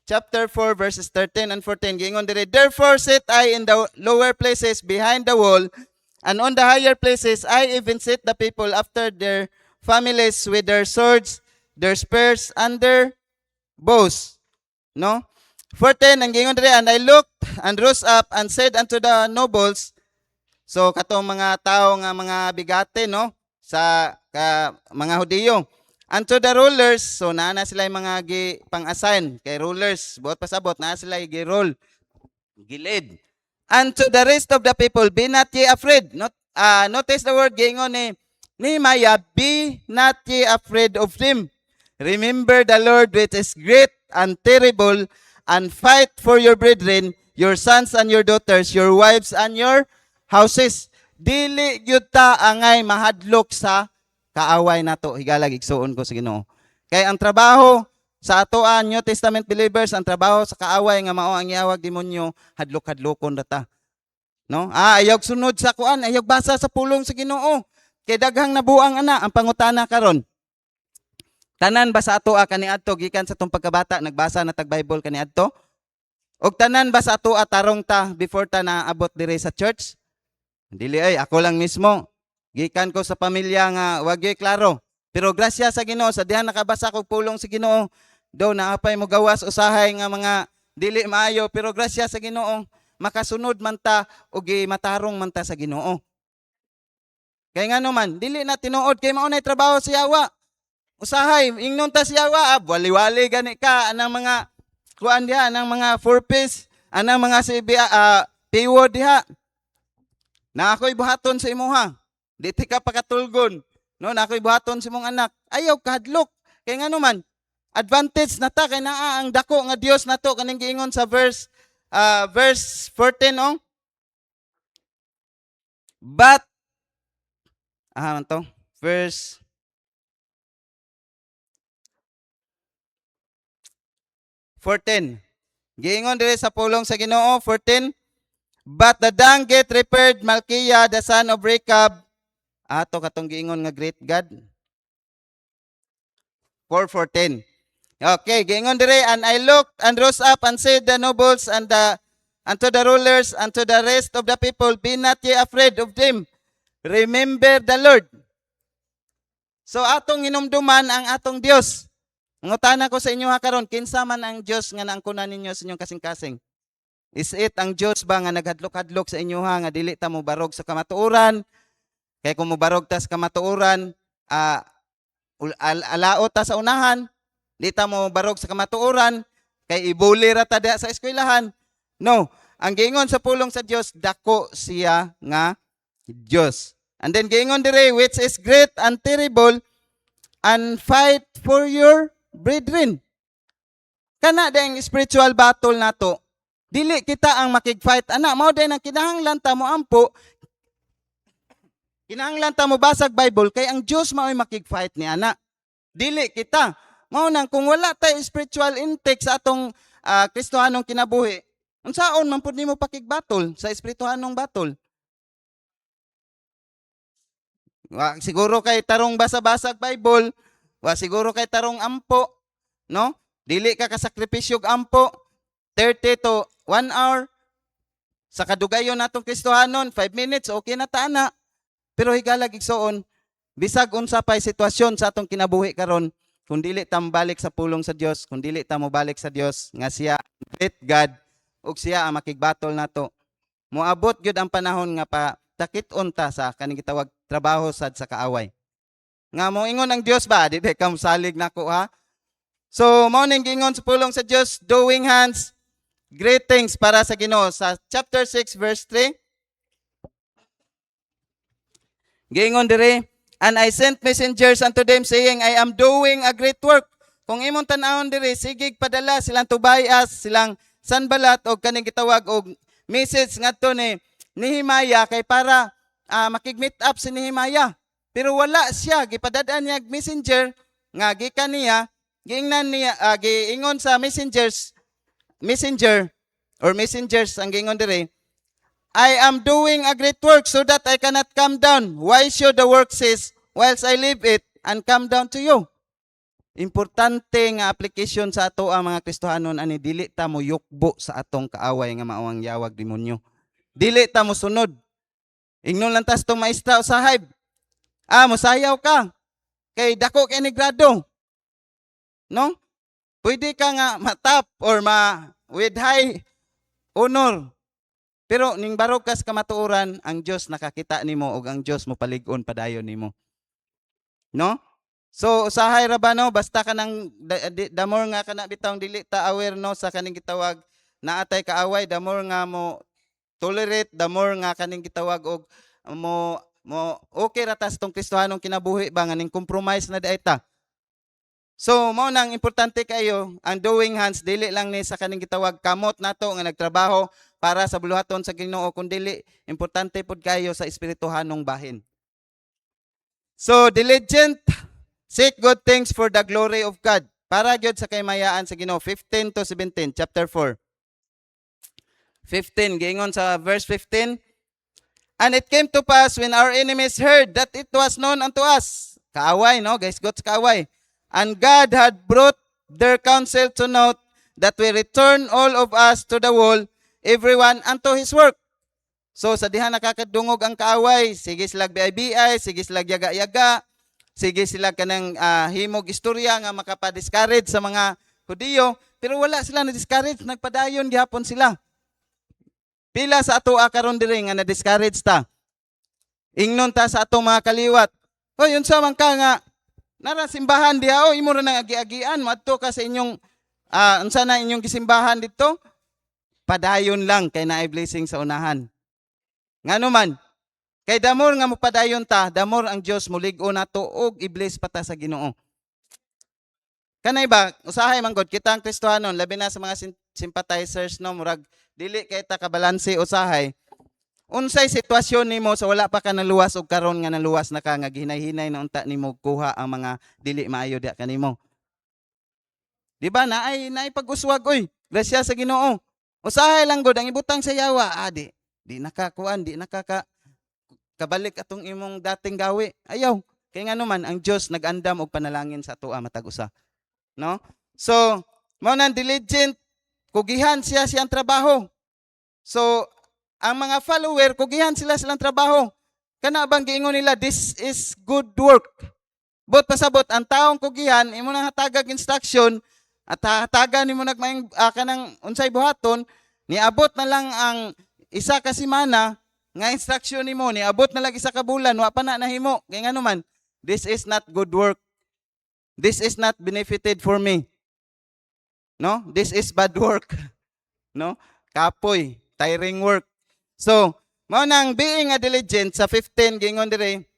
Chapter 4 verses 13 and 14. Giingon dire, therefore sit I in the lower places behind the wall, and on the higher places I even set the people after their families with their swords, their spears, and their bows. No? 14, ang giingon dire, and I looked and rose up and said unto the nobles, so katong mga tao nga mga bigate, no? Sa mga Hudiyo. Unto the rulers, so naa sila yung mga pang-assign kay rulers, buot pasabot, naa sila gi-roll, gilid. Unto the rest of the people, be not ye afraid. Notice the word giingon ni Nehemiah, be not ye afraid of them. Remember the Lord which is great and terrible, and fight for your brethren, your sons and your daughters, your wives and your houses. Dili gyud ta angay mahadlok sa kaaway nato. Higalag igsuon ko sa Ginoo. Kay ang trabaho sa atoa New Testament believers, ang trabaho sa kaaway nga mao ang iawag demonyo, hadlok-hadlokon rata. No? Ayog sunod sa kuan, ayog basa sa pulong sa Ginoo. Kay daghang nabuang ana ang pangutana karon. Tanan ba sa atoa kaniadto gikan sa tong pagkabata nagbasa na tag Bible kaniadto? Og tanan ba sa atoa tarong ta before ta naabot dire sa church? Dili ay ako lang mismo. Gikan ko sa pamilya nga wagyoy klaro. Pero grasya sa Ginoo sa diha nakabasa kog pulong sa Ginoo, daw naapay mo gawas usahay nga mga dili maayo, pero grasya sa Ginoo makasunod man ta og matarong man ta sa Ginoo. Kay ngano man dili na tinuod kay mao nay trabaho sa Yawa. Usahay ingnon ta sa Yawa, wali-wali gani ka anang mga kuan diha, anang mga four-piece, anang mga piwo diha. Na ako'y buhaton sa imuha. Diti ka pakatulgon. No, na ako'y buhaton sa imong anak. Ayaw kahadlok. Kay ngano man, advantage na ta kay naa ang dako nga Dios nato kaning giingon sa verse 14 oh. But man to, verse 14. Giingon dire sa pulong sa Ginoo 14. But the dung get repaired Malkiah the son of Rechab. Ato katong giingon nga great God. 4:14. Okay, giingon dire, and I looked and rose up and said the nobles and unto the rulers and to the rest of the people, be not ye afraid of them. Remember the Lord. So atong hinumduman ang atong Dios. Ngutana ko sa inyo ha karon, kinsa man ang Dios nga naangkunan ninyo sa inyong kasing-kasing? Is it ang Dios ba nga naghadlok-hadlok sa inyo ha nga dili ta mo barog sa kamatuoran? Kay kung mo barog ta sa kamatuoran, alaot ta sa unahan, di ta mo barog sa kamatuoran, kay ibuli ra ta sa eskwelahan. No, ang giingon sa pulong sa Dios, dako siya nga Dios. And then giingon dire, which is great and terrible, and fight for your brethren. Kana ding spiritual battle nato. Dili kita ang makig-fight. Ana, mao din ang kinahanglan ta mo ampo. Kinahanglan ta mo basag Bible kay ang Dios mao'y makig-fight ni ana. Dili kita. Mao nang kung wala tay spiritual intake sa atong Kristohanong kinabuhi, unsaon man pud nimo pakig-battle sa espirituhanong battle? Wa siguro kay tarong basa-basag Bible, wa siguro kay tarong ampo, no? Dili ka kasakripisyo og ampo 30 to 1 hour sa kadugayon natong Kristohanon, 5 minutes okay na ta ana. Pero higalag igsoon, bisag unsa pay sitwasyon sa atong kinabuhi karon, kung dili ta balik sa pulong sa Dios, kung dili ta mo balik sa Dios nga siya great God ug siya ang makigbatol nato, moabot gyud ang panahon nga takit-on ta sa kaning gitawag trabaho sad sa kaaway. Nga mo ingon ang Dios ba, dili ka mosalig nako ha. So mao ning giingon sa pulong sa Dios, doing hands great things para sa Ginoo sa chapter 6 verse 3. Giingon dire, and I sent messengers unto them saying, I am doing a great work. Kung imong tan-awon dire, sige padala silang Tobias, silang Sanballat og kaning gitawag og message ngadto ni Nehemiah kay para makig-meet up si Nehemiah. Pero wala siya, gipadadaan niya messenger nga gikan niya, giingnan niya giingon sa messenger or messengers ang giingon dire, I am doing a great work so that I cannot come down. Why should the work cease whilst I leave it and come down to you. Importante nga application sa ato ang mga Kristohanon ani dili ta mo yukbo sa atong kaaway nga maawang yawag demonyo. Dili ta mo sunod. Ingnon lang tas tong maestra usahay. Mosayaw ka. Kay dako kay ni grado. No? Pwede ka nga matap or with high honor. Pero ning barog kas kamatuoran, ang Dios nakakita nimo ug ang Dios mo palig-on padayon nimo. No? So usahay ra ba no basta ka nang damor nga kana bitawng dili ta aware no sa kaning gitawag naatay kaaway, damor nga mo tolerate, damor nga kaning gitawag og mo okay ra tas tong Kristohanong kinabuhi ba nga ning compromise na daay ta. So mao nang importante kayo ang doing hands dili lang ni sa kaning gitawag kamot nato nga nagtrabaho para sa buluhaton sa Ginoo kundi importante pod kayo sa espirituhanong bahin. So diligent seek good things for the glory of God. Para gyud sa kaymayaan sa Ginoo. 15 to 17, chapter 4. 15, giingon sa verse 15. And it came to pass when our enemies heard that it was known unto us. Kaaway, no? Guys, God's kaaway. And God had brought their counsel to note that we return all of us to the wall, everyone unto his work. So sa diha nakakadungog ang kaaway, sige sila biay-biay, sige sila yaga-yaga, sige sila kanang himog istorya nga makapa-discourage sa mga Hudiyo, pero wala sila na-discourage, nagpadayon gihapon sila. Pila sa ato karon diri nga na-discourage ta. Ingnon ta sa atong mga kaliwat. Hoy, unsa man ka nga nara simbahan diha imo ra nang agi-agian, madto ka sa inyong unsa na inyong gisimbahan dito? Padayon lang kay naay blessing sa unahan. Ngano man, kay damor nga mopadayon ta, damor ang Dios mulig-o nato og i-bless pa ta sa Ginoo. Kanay ba, usahay man gud kita ang Kristohanon, labi na sa mga sympathizers no, murag dili kay ta kabalanse usahay. Unsay sitwasyon nimo sa wala pa ka naluwas og karon nga naluwas na ka nga gihinay-hinay na unta nimo kuha ang mga dili maayo diha kanimo. Di ba naay pag-uswag oy, grasya sa Ginoo. Usahay lang gud ang ibutang sa yawa, di nakakuan, di kabalik atong imong dating gawi. Ayaw. Kay nga naman ang Dios nag-andam og panalangin sa atoa matag usa. No? So, mao nang diligent kugihan siyang trabaho. So, ang mga follower kugihan silang trabaho. Kana bang giingon nila this is good work. But pasabot ang taong kugihan imo nang hatagag instruction at hatagan nimo nagmaing kanang unsay buhaton, niabot na lang ang isa ka semana nga instruction nimo, niabot na lang isa ka bulan, wa pa na nahimo. Kay ngano man, this is not good work. This is not benefited for me. No? This is bad work. No? Kapoy, tiring work. So, mao nang being a diligent sa 15 gingon dire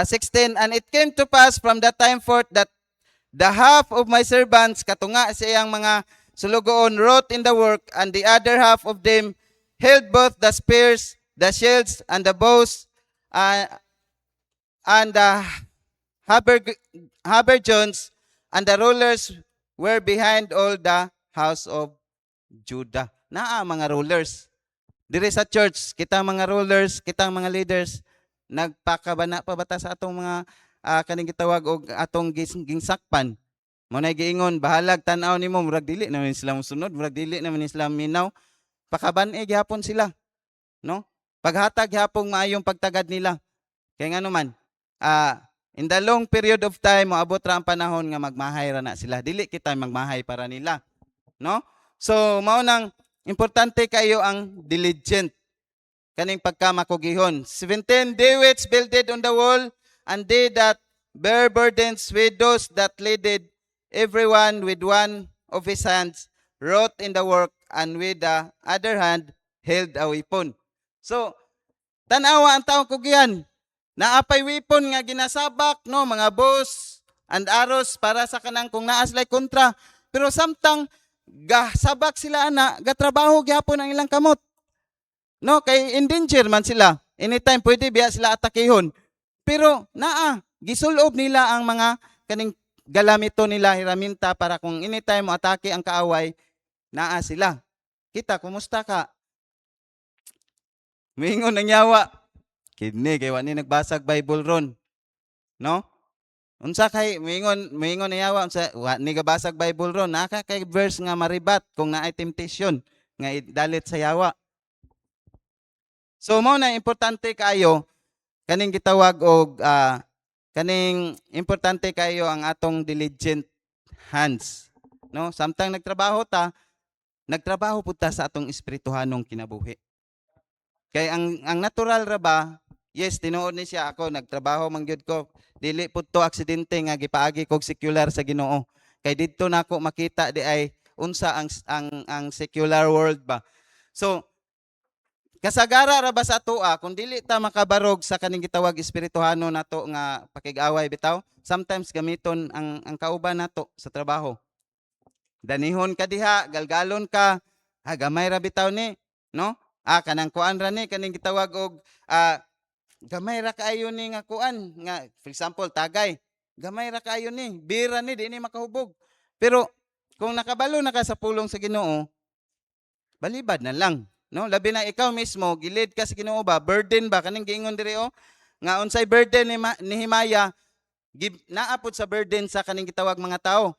16, and it came to pass from that time forth that the half of my servants katunga sa iyang mga sulugoon wrote in the work, and the other half of them held both the spears, the shields, and the bows, and the habergeons, and the rulers were behind all the house of Judah. Naa mga rulers. Diri sa church, kita mga rulers, kita mga leaders, nagpakabana pa bata sa atong mga kaning gitawag og atong gingsakpan. Mo na giingon, bahalag tan-aw nimo, murag dili naman sila mosunod, murag dili naman sila minaw. Pakabane gihapon sila. No? Paghatag gihapon maayong pagtagad nila. Kay ngano man, in the long period of time, moabot ra ang panahon nga magmahay ra na sila. Dili kita magmahay para nila. No? So, mao nang importante kayo ang diligent kaning pagkamakugihon. 17, they which builded on the wall, and they that bear burdens, widows that leaded, everyone with one of his hands wrought in the work, and with the other hand held a weapon. So, tanawa ang taong kugihan. Naapay weapon nga ginasabak, no, mga bows and arrows para sa kanang kung naas lay kontra. Pero samtang gasabak sila gatrabaho gyapon ang ilang kamot. No, kay in danger man sila. Anytime pwede biya sila atakehon. Pero gisulob nila ang mga kaning galamito nila, hiraminta para kung anytime mo atake ang kaaway, naa sila. Kita, kumusta ka? Mingon ng yawa. Kidney kay wa ni nagbasag Bible ron, no? Unsa kay moingon niyawa unsa wa ni gabasag Bible ron, naka kay verse nga maribat kung naay temptation nga dalit sa yawa. So mao na importante kayo kaning gitawag og kaning importante kayo ang atong diligent hands, no? Samtang nagtrabaho pud ta sa atong espirituhanong kinabuhi. Kay ang natural ra ba, yes, tinuod ni siya ako nagtrabaho man gyud ko. Dili pud to aksidente nga gipaagi kog secular sa Ginoo. Kay didto nako makita di ay unsa ang secular world ba. So kasagara ra ba sa atoa kung dili ta makabarog sa kaning gitawag espirituhano nato nga pakig-away bitaw, sometimes gamiton ang kauban nato sa trabaho. Danihon ka diha, galgalon ka, gamay ra bitaw ni, no? Kanang kuan ra ni kaning gitawag og gamay ra kaayo ni nga kuan nga, for example tagay, gamay ra kaayo ni, bira ni di ni makahubog. Pero kung nakabalo na ka sa pulong sa Ginoo, balibad na lang, no? Labi na ikaw mismo gilid ka sa Ginoo ba, burden ba kaning giingon diri nga unsay burden ni Himaya, naapod sa burden sa kaning gitawag mga tao.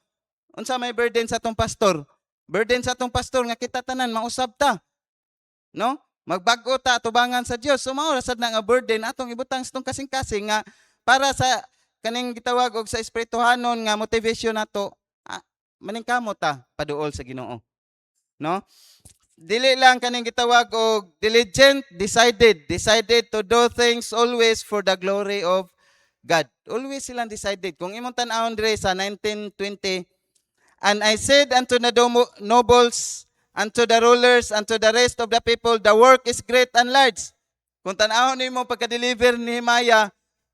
Unsa may burden sa atong pastor? Burden sa atong pastor nga kita tanan mausab ta, no? Magbag-o ta tubangan sa Dios. So mao sad na nga burden atong ibutang sa tong kasing-kasing nga para sa kaning gitawag og sa espirituhanon nga motivation nato, maningkamot ta paduol sa Ginoo, no? Dili lang kaning gitawag og diligent, decided to do things always for the glory of God. Always silang decided. Kung imong tan-awon dire sa 19:20, and I said unto the nobles, unto the rulers, unto the rest of the people, the work is great and large. Kung tan-awon nimo pagka-deliver ni Nehemiah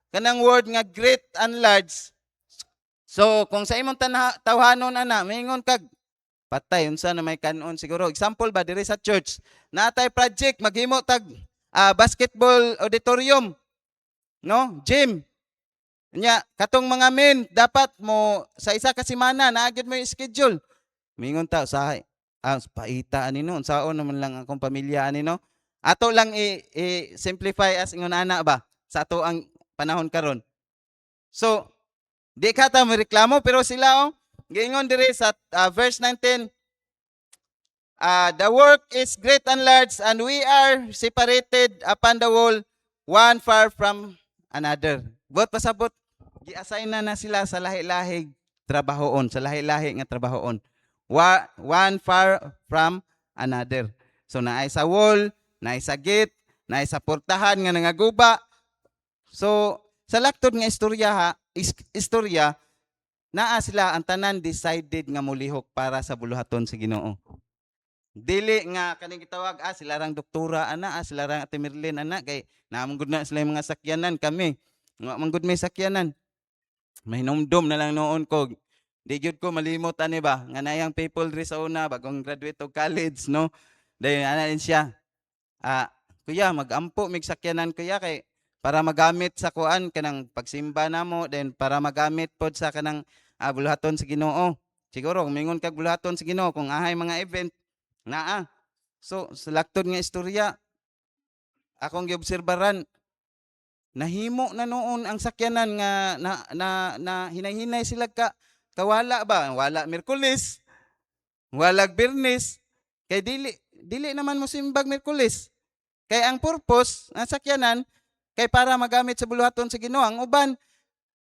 kanang word nga great and large. So kung sa imong tawhanon ana, mingon kag patay unsa na may kanon siguro. Example ba diri sa church, natay project maghimo tag basketball auditorium, no? Gym. Nya katong mga men dapat mo sa isa ka semana naagid mo yung schedule. Mingon ta usahay. Paita ani no, unsaon naman lang akong pamilya ani no. Ato lang i-simplify as ingon ana ba sa ato ang panahon karon. So di ka ta reklamo pero sila giingon diri sa verse 19, the work is great and large and we are separated upon the wall, one far from another. Buot pasabot gi-assign na sila sa lahi-lahi trabahoon, sa lahi-lahi nga trabahoon. One far from another. So naay sa wall, naay sa gate, naay sa portahan nga nangaguba. So sa laktod nga istorya naa sila ang tanan decided nga mulihok para sa buluhaton sa Ginoo. Dili nga kaning gitawag sila rang doktora ana, sila rang Ate Merlin ana kay naamgud na sila mga sakyanan kami. Nga manggud may sakyanan. Mahinumdum na lang noon ko. Di gyud ko malimot ani ba nga nayang people diri sa una bagong graduate og college, no? Dayon ana din siya. Kuya magampo mig sakyanan kuya kay para magamit sa kuan kanang pagsimba namo, then para magamit pod sa kanang buluhaton sa Ginoo. Siguro kung mingon kag buluhaton sa Ginoo kung ahay mga event naa. So sa laktod nga istorya akong giobserbaran, nahimo na noon ang sakyanan nga na hinay-hinay sila kawala ba, wala Miyerkules, wala Biyernes, kay dili naman mo simbag Miyerkules. Kay ang purpose ng sakyanan kay para magamit sa buluhaton sa Ginoo. Ang uban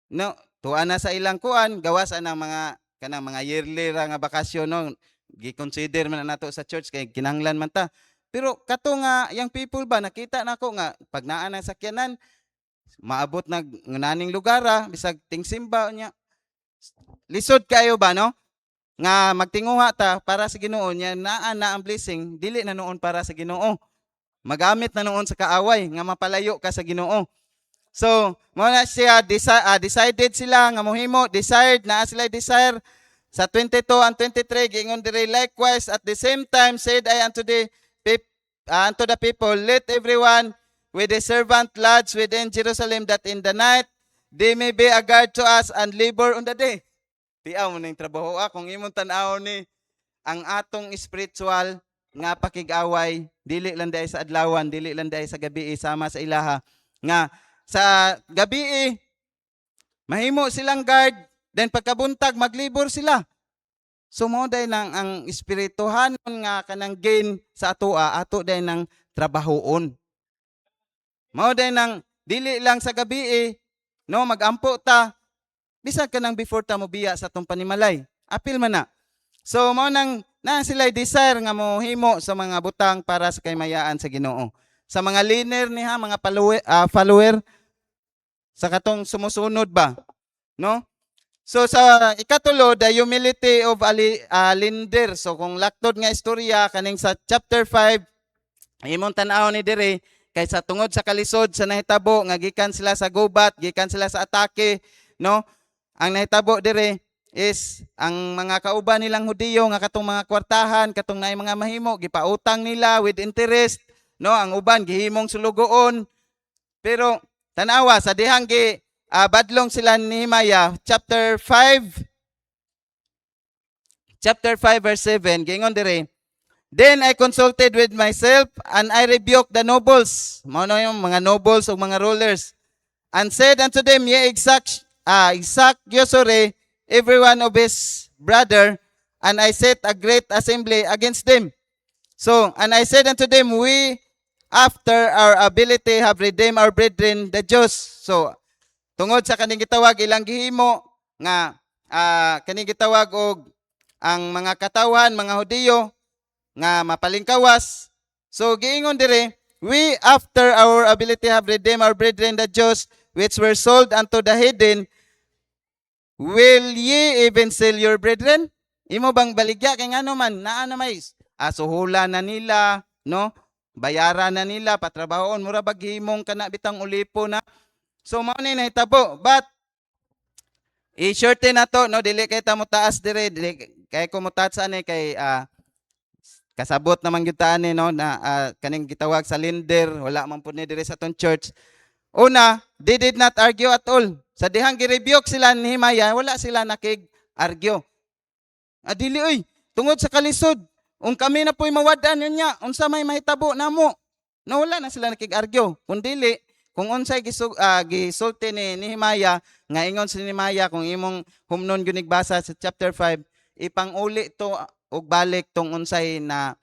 no, tuwa na sa ilang kuan, gawas ang kanang mga yearly ra nga bakasyon no, gi-consider man nato sa church kay kinahanglan man ta. Pero kato nga yang people ba nakita nako nga pag naa ng sakyanan maabot na naning lugar bisag tingsimba nya lisod kayo ba no nga magtinguha ta para sa Ginoo nya naa na ang blessing dili na noon para sa Ginoo, magamit na noon sa kaaway nga mapalayo ka sa Ginoo. So mo na siya decided sila nga mohimo, desired na sila desire sa 22 and 23 giingon diri, likewise at the same time said I unto the people, let everyone with a servant lodge within Jerusalem, that in the night they may be a guard to us and labor on the day. Tiaw mo ning trabaho kung imong tan-aw ni ang atong spiritual nga pakig-away dili lang dai sa adlawan, dili lang dai sa gabi, sama sa ilaha nga sa gabi mahimo silang guard, then pagkabuntag maglibor sila. So mo day nang ang espirituhanon nga kanang gain sa ato day nang trabahoon. Mao day nang dili lang sa gabi no magampo ta bisag ka nang before ta mo biya sa atong panimalay. Apil man na. So mao nang na sila desire nga mohimo sa mga butang para sa kaymayaan sa Ginoo. Sa mga leaner niha, mga follower sa katong sumusunod ba, no? So sa ikatulo, the humility of leader. So kung laktod nga istorya kaning sa chapter 5, imong tan-aw ni dire kay sa tungod sa kalisod sa nahitabo nga gikan sila sa gubat, gikan sila sa atake, no? Ang nahitabo dire is ang mga kauban nilang Hudiyo nga katong mga kwartahan, katong naay mga mahimo, gipautang nila with interest, no? Ang uban gihimong sulugoon. Pero tanawa sa dihang badlong sila ni Nehemiah, chapter 5 verse 7, gingon dire, then I consulted with myself and I rebuked the nobles, mao na yung mga nobles o mga rulers, and said unto them, ye exact usury every one of his brother, and I set a great assembly against them. So, and I said unto them, we after our ability have redeemed our brethren the Jews. So, tungod sa kaning gitawag ilang gihimo nga kaning gitawag og ang mga katawan, mga Hudiyo nga mapalingkawas. So giingon dire, we after our ability have redeemed our brethren the Jews which were sold unto the heathen. Will ye even sell your brethren? Imo bang baligya kay ngano man naa na may suhulan na nila, no? Bayaran na nila, patrabahoon mura baghimong kana bitang ulipo na. So mao ni nahitabo, but i-shorten na to, no, dili kay ta mo taas dire, dili kay ko mo taas ani kay kasabot naman gyud ta ani, no, na kaning gitawag sa lender, wala man pud ni dire sa ton church. Una, they did not argue at all. Sa dihang gi-rebuke sila ni Nehemiah, wala sila nakig-argue. Dili oy, tungod sa kalisod, kami na po'y mawadaan niya, unsa may mahitabo namo. No, wala na sila nakig-argue. Kundili, kung unsay gisulti ni Nehemiah, nga ingon si Nehemiah, kung imong humnon gyud basa sa chapter 5, ipanguli to og balik tong unsay na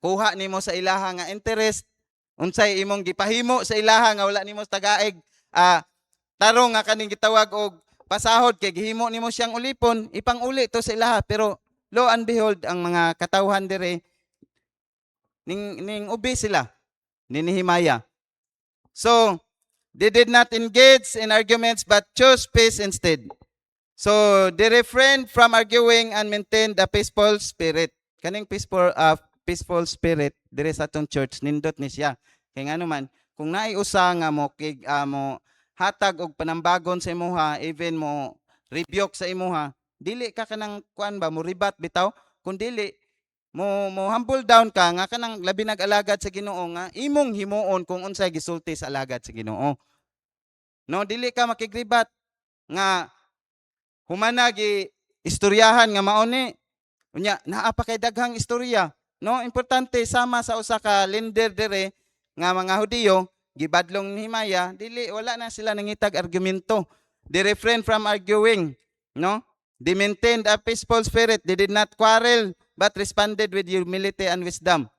kuha nimo sa ilaha nga interest, unsay imong gipahimo sa ilaha nga wala nimo tagaig, tarong nga kaning gitawag og pasahod kay gihimo nimo siyang ulipon, ipanguli to sa ilaha. Pero lo and behold, ang mga katawhan dire ning ubi sila ni Nehemiah. So, they did not engage in arguments but chose peace instead. So, they refrained from arguing and maintained a peaceful spirit. Kaning peaceful spirit dire sa atong church nindot ni siya. Kay ngano man, kung naay usa nga mo hatag og panambagon sa imuha, even mo rebuke sa imuha, dili ka kanang kuan ba mo ribat bitaw, kun dili mo humble down ka nga kanang labi nag-alagad sa Ginoo nga imong himuon kung unsay gisulti sa alagad sa Ginoo. No, dili ka makigribat nga humana gi istoryahan nga mao ni unya naa pa kay daghang istorya. No, importante sama sa usa ka lender dire nga mga Hudiyo gibadlong ni Nehemiah, dili wala na sila nangitag argumento. They refrained from arguing, no? They maintained a peaceful spirit. They did not quarrel but responded with humility and wisdom.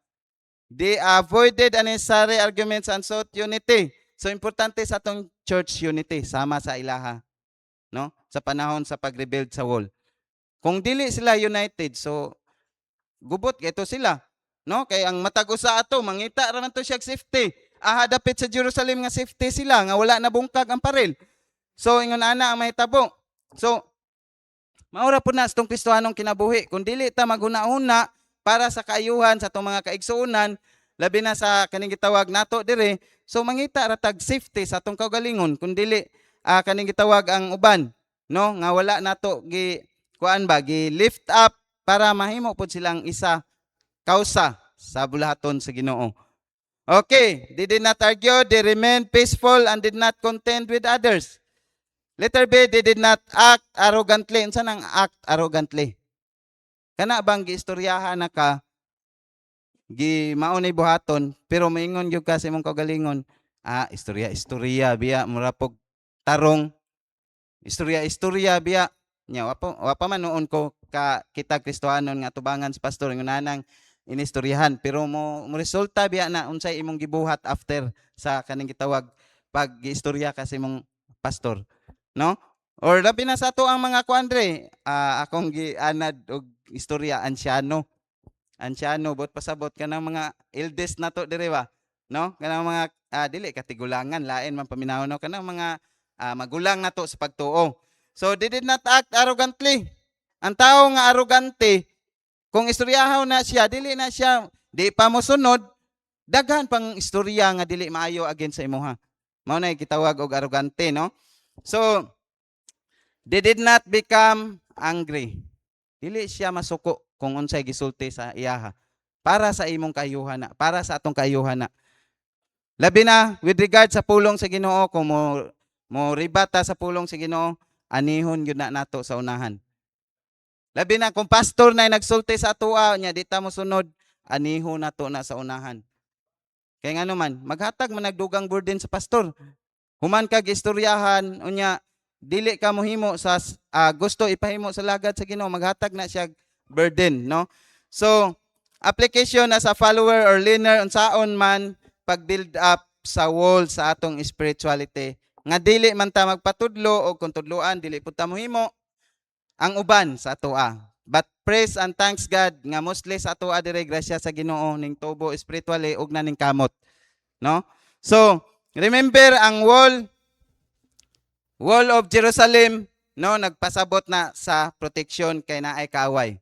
They avoided unnecessary arguments and sought unity. So importante sa atong church unity, sama sa ilaha, no? Sa panahon sa pag-rebuild sa wall. Kung dili sila united, so gubot kay ito sila, no? Kay ang matag usa ato mangita ra man to siya safety. Dapit sa Jerusalem nga safety sila nga wala na bungkag ang paril. So ingon ana ang mahitabo. So maura po na sa itong Kristohanong kinabuhi. Kung dili ta maghuna-una para sa kaayuhan sa itong mga kaigsuunan, labi na sa kaning gitawag nato dire, so mangita ratag safety sa itong kaugalingon. Kung dili kaning gitawag ang uban, no, nga wala nato gi lift up para mahimo pod silang isa kausa sa bulahaton sa Ginoo. Okay, they did not argue, they remained peaceful and did not contend with others. Letter B, they did not act arrogantly. Unsa nang act arrogantly? Kana bang giistoryahan na ka, maunay buhaton, pero maingon gyud ka sa imong kaugalingon, istorya biya mura pog tarong istorya biya nya wa pa man noon ko kita Kristohanon nga tubangan sa pastor ngunanang inistoryahan pero mo resulta biya na unsay imong gibuhat after sa kaning gitawag pag-giistorya kasi mong pastor, no? Or labi na sa ato ang mga kuandre, akong gianad og istorya ansyano bot pasabot kanang mga eldest nato dire ba, no? Kanang mga dili katigulangan lain man paminaw no kanang mga magulang nato sa pagtuo. So they did not act arrogantly. Ang tao nga arrogante, kung istoryahaw na siya, dili na siya, di pa mo sunod, daghan pang istorya nga dili maayo against sa imuha. Mao na gitawag og arrogante, no? So they did not become angry. Dili siya masuko kung unsay gisulti sa iyaha. Para sa imong kayuhana, para sa atong kayuhana. Labi na with regard sa pulong sa Ginoo, kung mo ribata sa pulong sa Ginoo, anihon gyud na nato sa unahan. Labi na kung pastor na nagsulti sa atoa nya di ta mo sunod, anihon nato na sa unahan. Kay ngano man, maghatag man nagdugang burden sa pastor. Human kag istoryahan unya dili ka mohimo sa gusto ipahimo sa lagad sa Ginoo, maghatag na siya burden, no? So, application as a follower or learner unsaon man pag-build up sa wall sa atong spirituality nga dili man ta magpatudlo o kung tudloan dili pud ta mohimo ang uban sa atoa. But praise and thanks God nga mostly sa atoa dire grasya sa Ginoo ning tubo spiritually ug na ning kamot, no? So, remember ang wall of Jerusalem, no, nagpasabot na sa protection kay naay kaaway.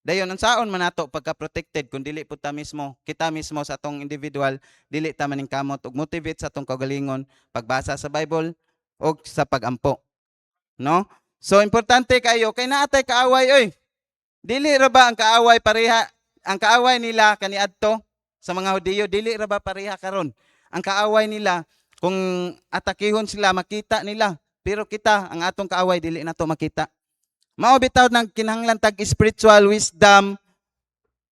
Dayon unsaon man nato pagka-protected kung dili pud ta mismo, kita mismo sa atong individual dili ta maning kamot ug motivate sa atong kagalingon pagbasa sa Bible ug sa pagampo, no? So importante kayo kay naatay kaaway oy. Dili ra ba ang kaaway pareha, ang kaaway nila kaniadto sa mga Hudiyo dili ra ba pareha karon? Ang kaaway nila kung atakihon sila makita nila, pero kita ang atong kaaway dili nato makita. Mao bitaw ng kinahanglan tag spiritual wisdom.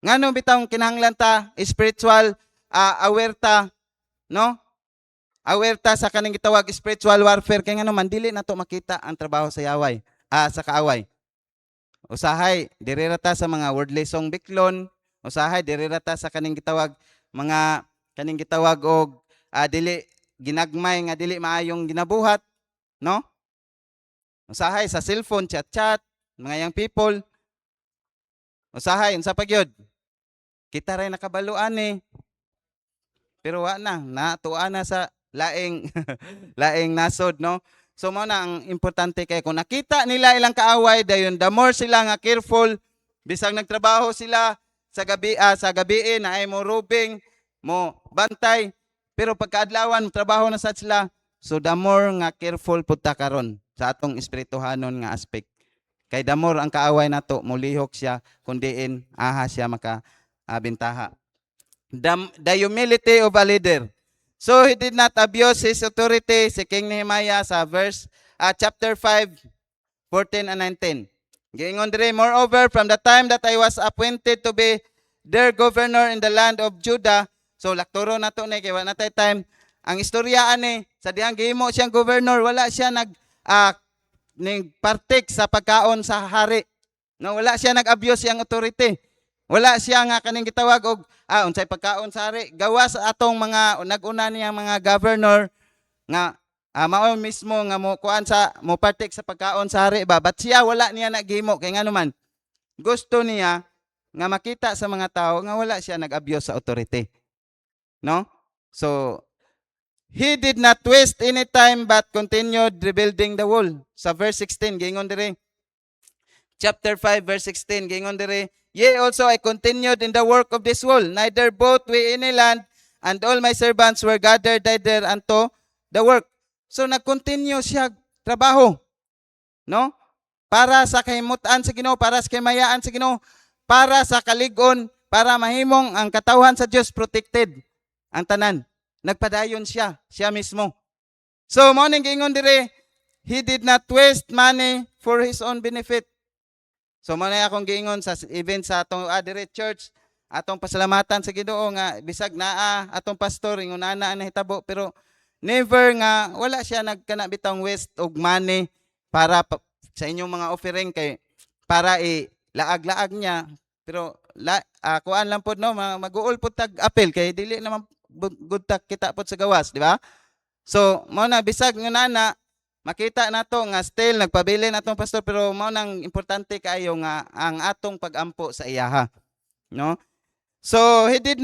Ngano bitaw kinahanglan ta spiritual awerta, no? Awerta sa kaning gitawag spiritual warfare kay ngano man dili nato makita ang trabaho sa yaway, sa kaaway. Usahay diri ra ta sa mga wordless song biklon, usahay diri ra ta sa kaning gitawag og dili ginagmay nga dili maayong ginabuhat, no? Usahay sa cellphone chat mga young people. Usahay unsa pa gyud? Kita ray nakabaluan pero wa na natuan na sa laing laing nasod, no? So mao na ang importante kay kung nakita nila ilang kaaway dayon the more sila nga careful bisag nagtrabaho sila sa gabi na ay mo rubing mo bantay pero pagkaadlawan trabaho na sad sila, so the more nga careful pud ta karon sa atong espirituhanon nga aspect. Kay the more ang kaaway nato mulihok siya kun diin aha siya maka bentaha. The humility of a leader. So he did not abuse his authority, si King Nehemiah sa chapter 5, 14 and 19. Giingon dire, moreover, from the time that I was appointed to be their governor in the land of Judah, so lakturo na to kay wala natay time. Ang istoryaan sa diyang gihimo siyang governor, wala siya partake sa pagkaon sa hari. No, wala siya nag-abuse siyang authority. Wala siya nga kaning gitawag og unsay pagkaon sa hari. Gawas atong mga nag-una niyang mga governor nga mao mismo nga mo kuan sa mo partake sa pagkaon sa hari ba. But siya wala niya naghimo kay ngano man. Gusto niya nga makita sa mga tao nga wala siya nag-abuse sa authority. No? So he did not waste any time but continued rebuilding the wall. Sa verse 16 gingon dire. Chapter 5 verse 16 gingon dire, yea, also I continued in the work of this wall, neither both we any land, and all my servants were gathered there unto the work. So nag-continue siya trabaho, no? Para sa kahimutan sa Ginoo, para sa kamayaan sa Ginoo, para sa kalig-on, para mahimong ang katawhan sa Dios protected. Ang tanan, nagpadayon siya mismo. So mo ning gingon dire, he did not waste money for his own benefit. So mo na akong giingon sa event sa atong dire church, atong pasalamatan sa Ginoo nga bisag naa atong pastor ingon ana na hitabo pero never nga wala siya nagkana bitang waste og money para sa inyong mga offering kay para laag-laag niya, pero kuan lang pod no, mag-uol pod tag apel kay dili naman good tak kita pod sa gawas, di ba? So mao na bisag nga nana makita nato nga still nagpabili natong pastor, pero mao nang importante kaayo nga ang atong pagampo sa iyaha, no? So he did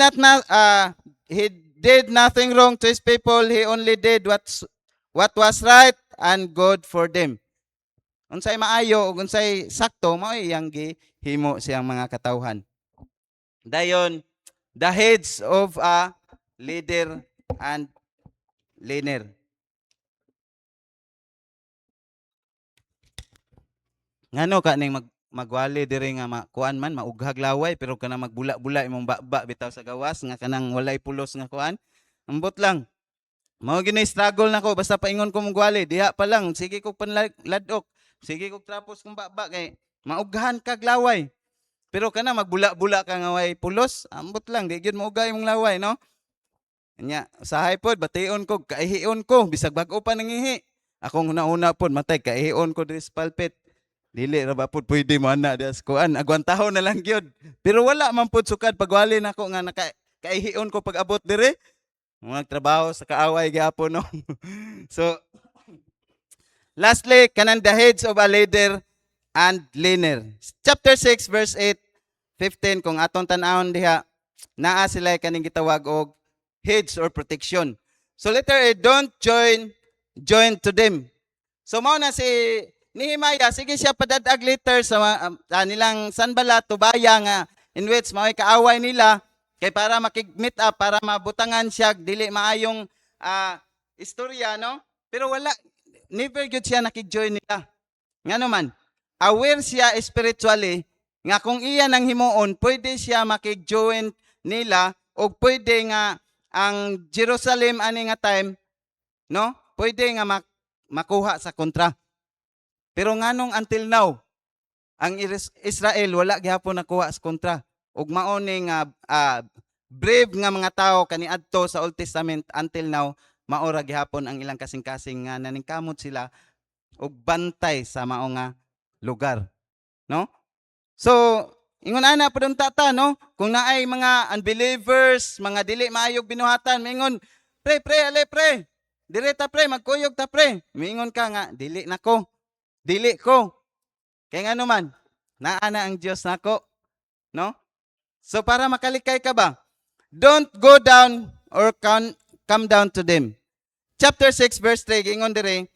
nothing wrong to his people. He only did what was right and good for them. Unsay maayo ug unsay sakto mao iyang gihimo siyang mga katawhan. Dayon, the heads of a leader and leaner. Ngano ka ning magwali diri nga kuan man maughag laway pero kana magbula-bula imong baba bitaw sa gawas nga kanang walay pulos nga kuan. Ambot lang. Mao gini struggle nako basta paingon ko mong gwali diha pa lang sige kog panladok. Sige kog trapos kung baba kay maughan kag laway. Pero kana magbula-bula ka nga way pulos, ambot lang di gyud maugay imong laway, no? Nya usahay pod bation ko kaihion ko bisag bag-o pa nangihi. Akong una-una pod matay kaihion ko diri sa pulpit. Dili ra ba pod pwede mo ana das kuan agwantahon na lang gyud. Pero wala man pod sukad pagwali nako nga kaihion ko pag abot diri. Magtrabaho sa kaaway gyapon no. So lastly, kanan the heads of a leader and leaner. Chapter 6 verse 8, 15 kung atong tan-awon diha naa sila kaning gitawag og heads or protection. So letter A, don't join to them. So mao na si Nehemiah, sige siya padadag letter sa nilang Sanballat, Tobaya nga in which mao'y kaaway nila kay para makig-meet up, para mabutangan siya dili maayong istorya, no? Pero wala never gyud siya nakig-join nila. Ngano man, aware siya spiritually nga kung iya nang himuon, pwede siya makig-join nila o pwede nga ang Jerusalem ani nga time, no? Pwede nga makuha sa kontra. Pero nganong until now, ang Israel wala gihapon nakuha sa kontra. Ug mao ni nga brave nga mga tao kaniadto sa Old Testament until now, maora gihapon ang ilang kasing-kasing nga naningkamot sila og bantay sa mao nga lugar, no? So ingon ana padung tata, no? Kung naay mga unbelievers, mga dili maayog binuhatan, mingon, pre, ale pre. Dire ta pre, magkuyog ta pre. Mingon ka nga, dili nako. Dili ko. Kay ngano man, naa na ang Dios nako, no? So para makalikay ka ba? Don't go down or come down to them. Chapter 6 verse 3 giingon dire,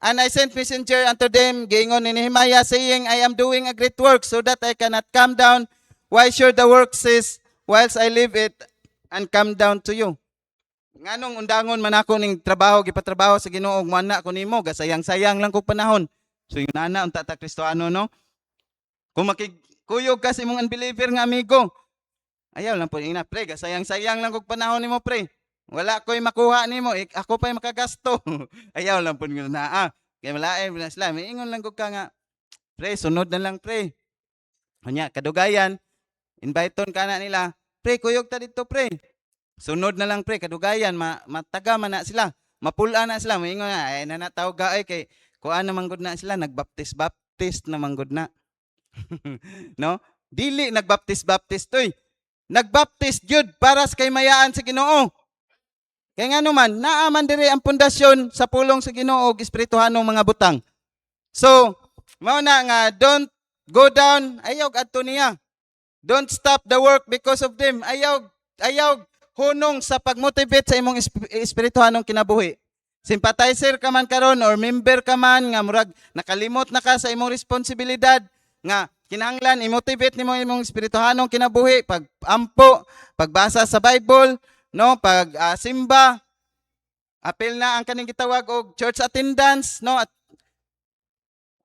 and I sent messenger unto them, giingon ni Nehemiah, saying, I am doing a great work, so that I cannot come down. Why should the work cease whilst I leave it and come down to you? Nganong undangon man ako ning trabaho, gipatrabaho sa Ginoo, ug mana ko nimo, gasayang-sayang lang kog panahon. So yung nana, unta ta Kristohano, no? Kung makikuyog ka sa imong unbeliever nga amigo, ayaw lang po ina, pre, gasayang-sayang lang kog panahon nimo, pre. Wala ko'y makuha nimo, ako pa'y makagasto. Ayaw lang po nga naa. Kaya malain na sila. May ingon lang ko ka nga, pre, sunod na lang, pre. Kanya, kadugayan, inviteon ka na nila, pre, kuyog ta dito, pre. Sunod na lang, pre, kadugayan, mataga man na sila. Mapula na sila. May ingon nga, ay nanataw gaay kay kuan naman gud na sila, nagbaptis naman gud na. No? Dili nagbaptis toy. Nagbaptis gyud para sa kaymayaan sa Ginoo. Kaya nga naman, naaman diri ang pundasyon sa pulong sa Ginoo ug espirituhanong mga butang. So, mao na nga, don't go down, ayaw adto niya. Don't stop the work because of them. Ayaw hunong sa pagmotivate sa imong espirituhanong kinabuhi. Sympathizer ka man karon or member ka man nga murag nakalimot na ka sa imong responsibilidad nga kinahanglan i-motivate nimo imong espirituhanong kinabuhi, pag-ampo, pagbasa sa Bible, no, pag simba, apil na ang kaning gitawag og church attendance, no, at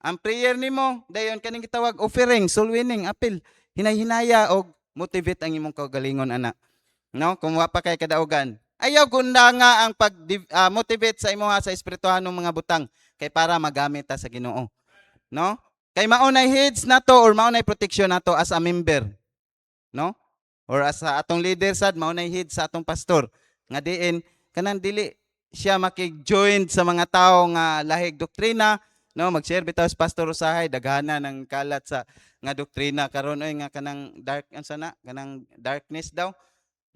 ang prayer nimo dayon kaning gitawag offering, soul winning, apil hinay-hinaya og motivate ang imong kaugalingon ana, no, kung wa pa kay kadaugan. Ayaw gunda nga ang pag-motivate sa imo sa espirituhanong mga butang kay para magamit ta sa Ginoo, no? Kay maunay heads nato or maunay protection nato as a member, no? Or as atong leader sad maunay head sa atong pastor nga diin kanang dili siya makig-join sa mga tao nga lahig doktrina, no, mag-share bitaw si Pastor Usahay daghana ng kalat sa nga doktrina karon oy nga kanang dark ansa na kanang darkness daw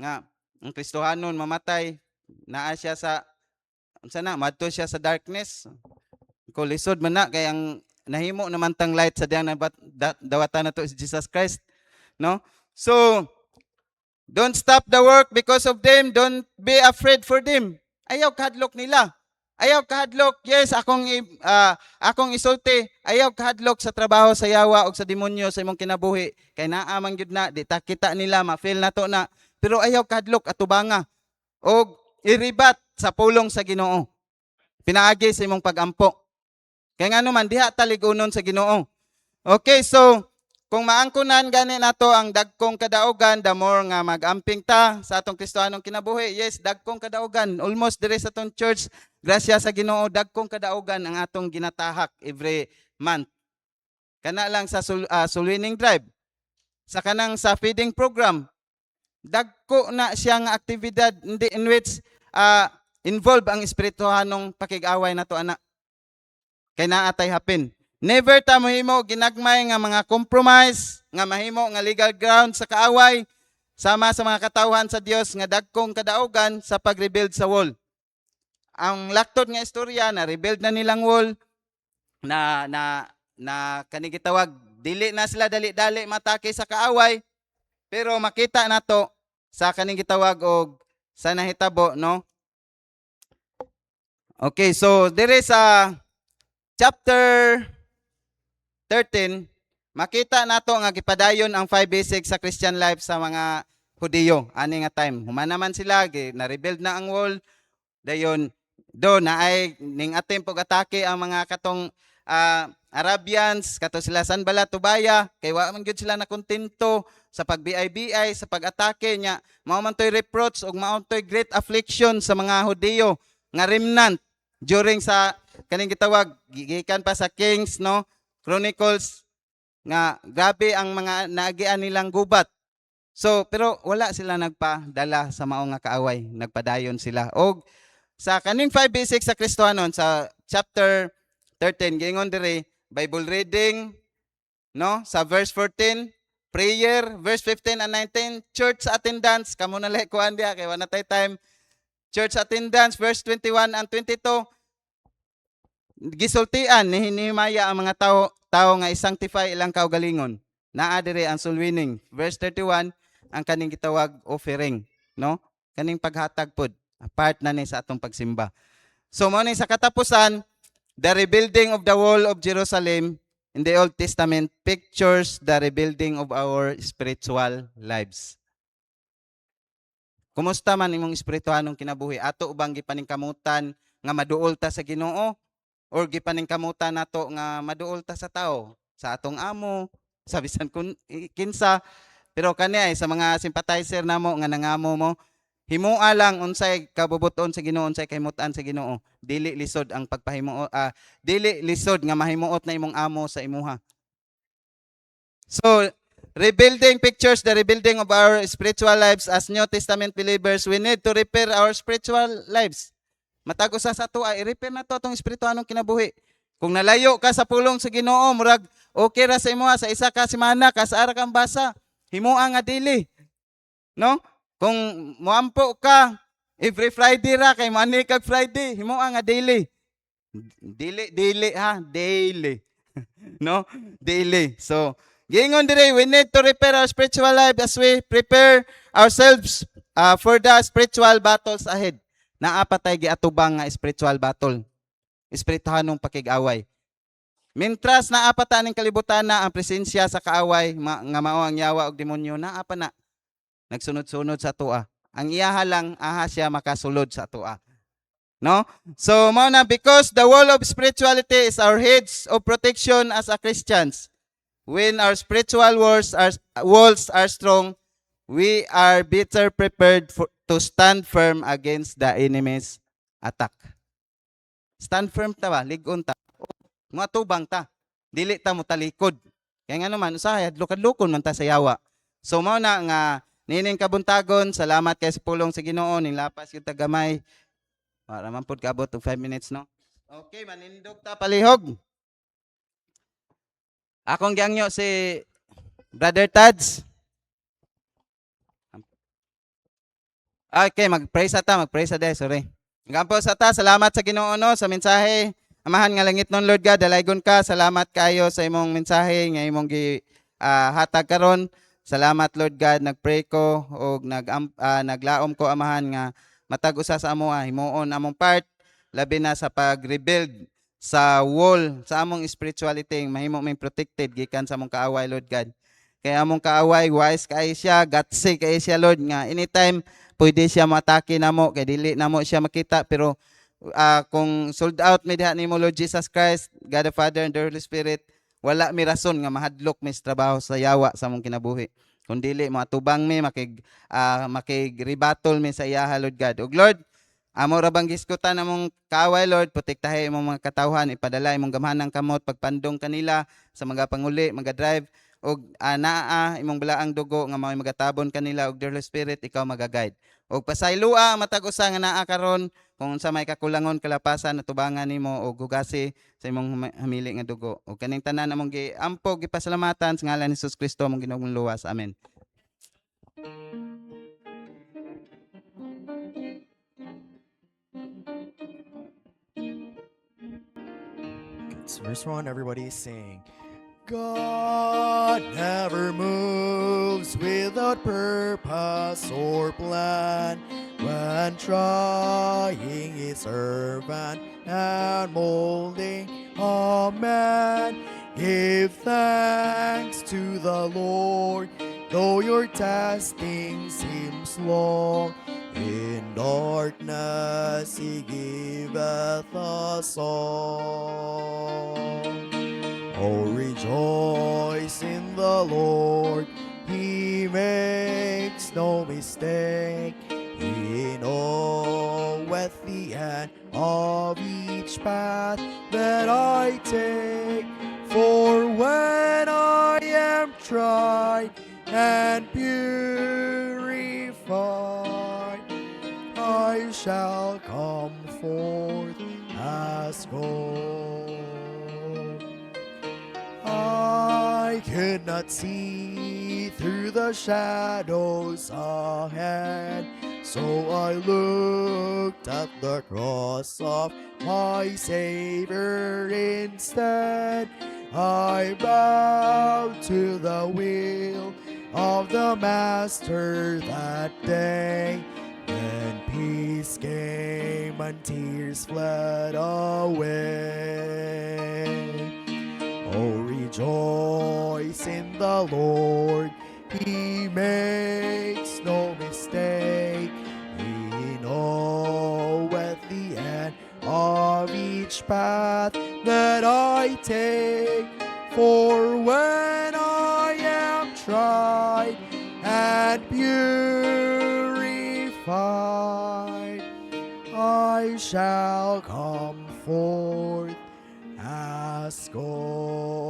nga ang Kristohanon mamatay naa siya sa unsa na madto siya sa darkness ko lisod man na kay ang nahimo naman tang light sa diyang dawatan nato si Jesus Christ, no? So don't stop the work because of them. Don't be afraid for them. Ayaw kahadlok nila. Ayaw kahadlok. Yes, akong isulti. Ayaw kahadlok sa trabaho sa yawa o sa demonyo sa imong kinabuhi. Kay naamang gyud na di ta kita nila ma-feel nato na. Pero ayaw kahadlok atubanga o iribat sa pulong sa Ginoo. Pinaagi sa imong pagampo. Kay ngano man diha taligunon sa Ginoo. Okay, so kung maangkunan gani nato ang dagkong kadaugan, the more nga magamping ta sa atong Kristohanong kinabuhi. Yes, dagkong kadaugan. Almost dire sa atong church, grasya sa Ginoo, dagkong kadaugan ang atong ginatahak every month. Kana lang sa soul winning drive. Sa kanang sa feeding program, dagko na siya nga aktibidad in which involve ang espirituhanong pakig-away nato ana. Kay naatay hapin. Never ta mahimo ginagmay nga mga compromise nga mahimo nga legal ground sa kaaway sama sa mga katawhan sa Dios nga dagkong kadaugan sa pag-rebuild sa wall. Ang laktod nga istorya na rebuild na nilang wall na kani gitawag dili na sila dali-dali matake sa kaaway pero makita nato sa kaning gitawag og sa nahitabo, no? Okay, so dire sa chapter 13, makita nato nga gipadayon ang 5 basics sa Christian life sa mga Hudiyo. Ani nga time, humana man sila, na-rebuild na ang wall, dayon do na ay ning attempt og atake ang mga katong Arabians, kato sila Sanballat Tubaya, kay wa man gyud sila nakontento sa pag-BI-BI, sa pag-atake nya, mao man toy reproach og mao toy great affliction sa mga Hudiyo nga remnant during sa kaning gitawag gikan pa sa Kings, no? Chronicles nga grabe ang mga naagian nilang gubat. So pero wala sila nagpadala sa mao nga kaaway, nagpadayon sila. Og sa kaning 5 basics sa Kristohanon sa chapter 13 gingon dire Bible reading, no? Sa verse 14, prayer, verse 15 and 19, church attendance, kamo na lay kuan dia kay wala tay time. Church attendance verse 21 and 22, gisultian ni Nehemiah ang mga tao nga i-sanctify ilang kaugalingon. Naa dire ang soul winning. Verse 31 ang kaning gitawag offering, no? Kaning paghatag pod, part na ni sa atong pagsimba. So mao ni sa katapusan, the rebuilding of the wall of Jerusalem in the Old Testament pictures the rebuilding of our spiritual lives. Kumusta man imong espirituhanong kinabuhi? Ato ubang gipaningkamutan nga maduol ta sa Ginoo or gipaningkamutan nato nga maduol ta sa tao, sa atong amo, sa bisan kun kinsa, pero kani ay sa mga sympathizer namo nga nangamo mo, himua lang unsay kabubuton sa Ginoo, unsay kahimutan sa Ginoo. Dili lisod ang pagpahimuot, dili lisod nga mahimuot na imong amo sa imuha. So, rebuilding pictures the rebuilding of our spiritual lives as New Testament believers. We need to repair our spiritual lives. Matag usa sa ato ay i-repair na to atong espirituhanong kinabuhi. Kung nalayo ka sa pulong sa Ginoo, murag okay ra sa imo sa isa ka semana ka sa ara kang basa, himoa nga dili. No? Kung moampo ka every Friday ra kay mani kag Friday, himoa nga daily. Dili ha, daily. No? Daily. So, gingon dire, we need to repair our spiritual life as we prepare ourselves for the spiritual battles ahead. Naapatay giatubang nga spiritual battle. Espirituhanong pakig-away. Mintras naapata ning kalibutan na ang presensya sa kaaway nga mao ang yawa og demonyo, naapa na nagsunod-sunod sa tua. Ang iyaha lang aha siya makasulod sa tua. No? So mao na, because the wall of spirituality is our heads of protection as a Christians. When our spiritual walls are strong, we are better prepared to stand firm against the enemy's attack. Stand firm ta ba? Ligon ta. Mga tubang ta. Dili ta mo talikod. Kaya nga naman, usahay, hadlokad-lukon man ta sa yawa. So mao na nga, nining kabuntagon, salamat kay sa pulong sa Ginoo, ning lapas yung tagamay. Para man pud kaabot og 5 minutes, no? Okay, manindog ta palihog. Akong giangyo si Brother Tads. Okay, mag-pray sa ta, mag-pray sa day, sorry. Gampo sa ta, salamat sa Ginoo no sa mensahe. Amahan nga langit non Lord God, dalaygon ka. Salamat kayo sa imong mensahe nga imong hatag karon. Salamat Lord God, nagpray ko og naglaom ko amahan nga matag usa sa amo himuon among part labi na sa pag-rebuild sa wall sa among spirituality mahimo may protected gikan sa among kaaway Lord God. Kaya among kaaway wise kay siya, gatsy kay siya Lord nga anytime pwede siya matake namo kay dili namo siya makita pero kung sold out mi diha nimo Lord Jesus Christ, God the Father and the Holy Spirit, wala mi rason nga mahadlok mi sa trabaho sa yawa sa among kinabuhi. Kung dili matubang mi makig-rebattle mi sa iyaha Lord God. Ug Lord, amo ra bang giskutan among kaaway Lord, protektahe imong mga katawhan, ipadala imong gamhanang kamot pagpandong kanila sa mga panguli, mga drive og naa imong balaang dugo nga mao magatabon kanila og Holy Spirit ikaw magaguide. Og pasaylua matag usa nga naa karon kung sa may kakulangon kalapasan natubangan nimo og hugasi sa imong hamili nga dugo. Og kaning tanan among giampo gipasalamatan sa ngalan ni Hesus Kristo among Ginoong luwas. Amen. It's verse 1, everybody sing. God never moves without purpose or plan. When trying his servant and molding a man, give thanks to the Lord, though your testing seems long. In darkness he giveth a song. Oh, rejoice in the Lord, he makes no mistake. He knoweth the end of each path that I take. For when I am tried and purified, I shall come forth as gold. I could not see through the shadows ahead, so I looked at the cross of my Savior instead. I bowed to the will of the Master that day. Then peace came and tears fled away. Oh, rejoice in the Lord, he makes no mistake. He knoweth the end of each path that I take. For when I am tried and purified, I shall come forth as gold.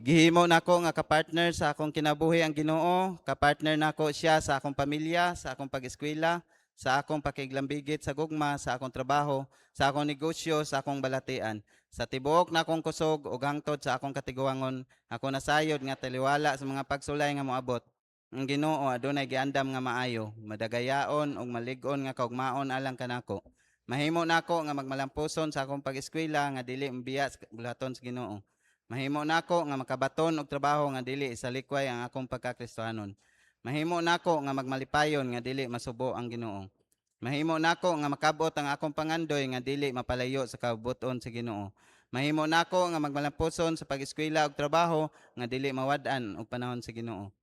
Gihimo nako nga kapartner sa akong kinabuhi ang Ginoo, kapartner nako siya sa akong pamilya, sa akong pag-eskwela, sa akong pakiglambigit sa gugma, sa akong trabaho, sa akong negosyo, sa akong balatian. Sa tibuok na akong kusog ug hangtod sa akong katiguangon, ako nasayod nga taliwala sa mga pagsulay nga moabot. Ang Ginoo adunay giandam nga maayo, madagayaon ug malig-on nga kaugmaon alang kanako. Mahimo nako nga magmalampuson sa akong pag-eskwela nga dili mbiya sa bulaton sa Ginoo. Mahimo nako nga makabaton og trabaho nga dili isalikway ang akong pagkakristohanon. Mahimo nako nga magmalipayon nga dili masubo ang Ginoo. Mahimo nako nga makabot ang akong pangandoy nga dili mapalayo sa kabuton sa Ginoo. Mahimo nako nga magmalampuson sa pag-eskwela ug trabaho nga dili mawad-an og panahon sa Ginoo.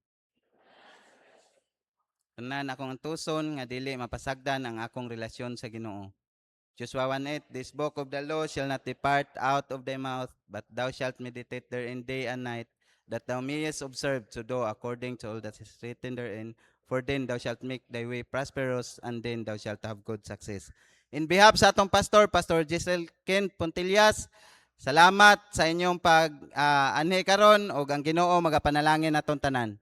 Tanan akong tuson nga dili mapasagdan ang akong relasyon sa Ginoo. Joshua 1:8, this book of the law shall not depart out of thy mouth, but thou shalt meditate therein day and night, that thou mayest observe to do according to all that is written therein. For then thou shalt make thy way prosperous, and then thou shalt have good success. In behalf sa atong pastor, Pastor Giselle Ken Pontilias, salamat sa inyong pag-anhi karon ug ang Ginoo magapanalangin atong tanan.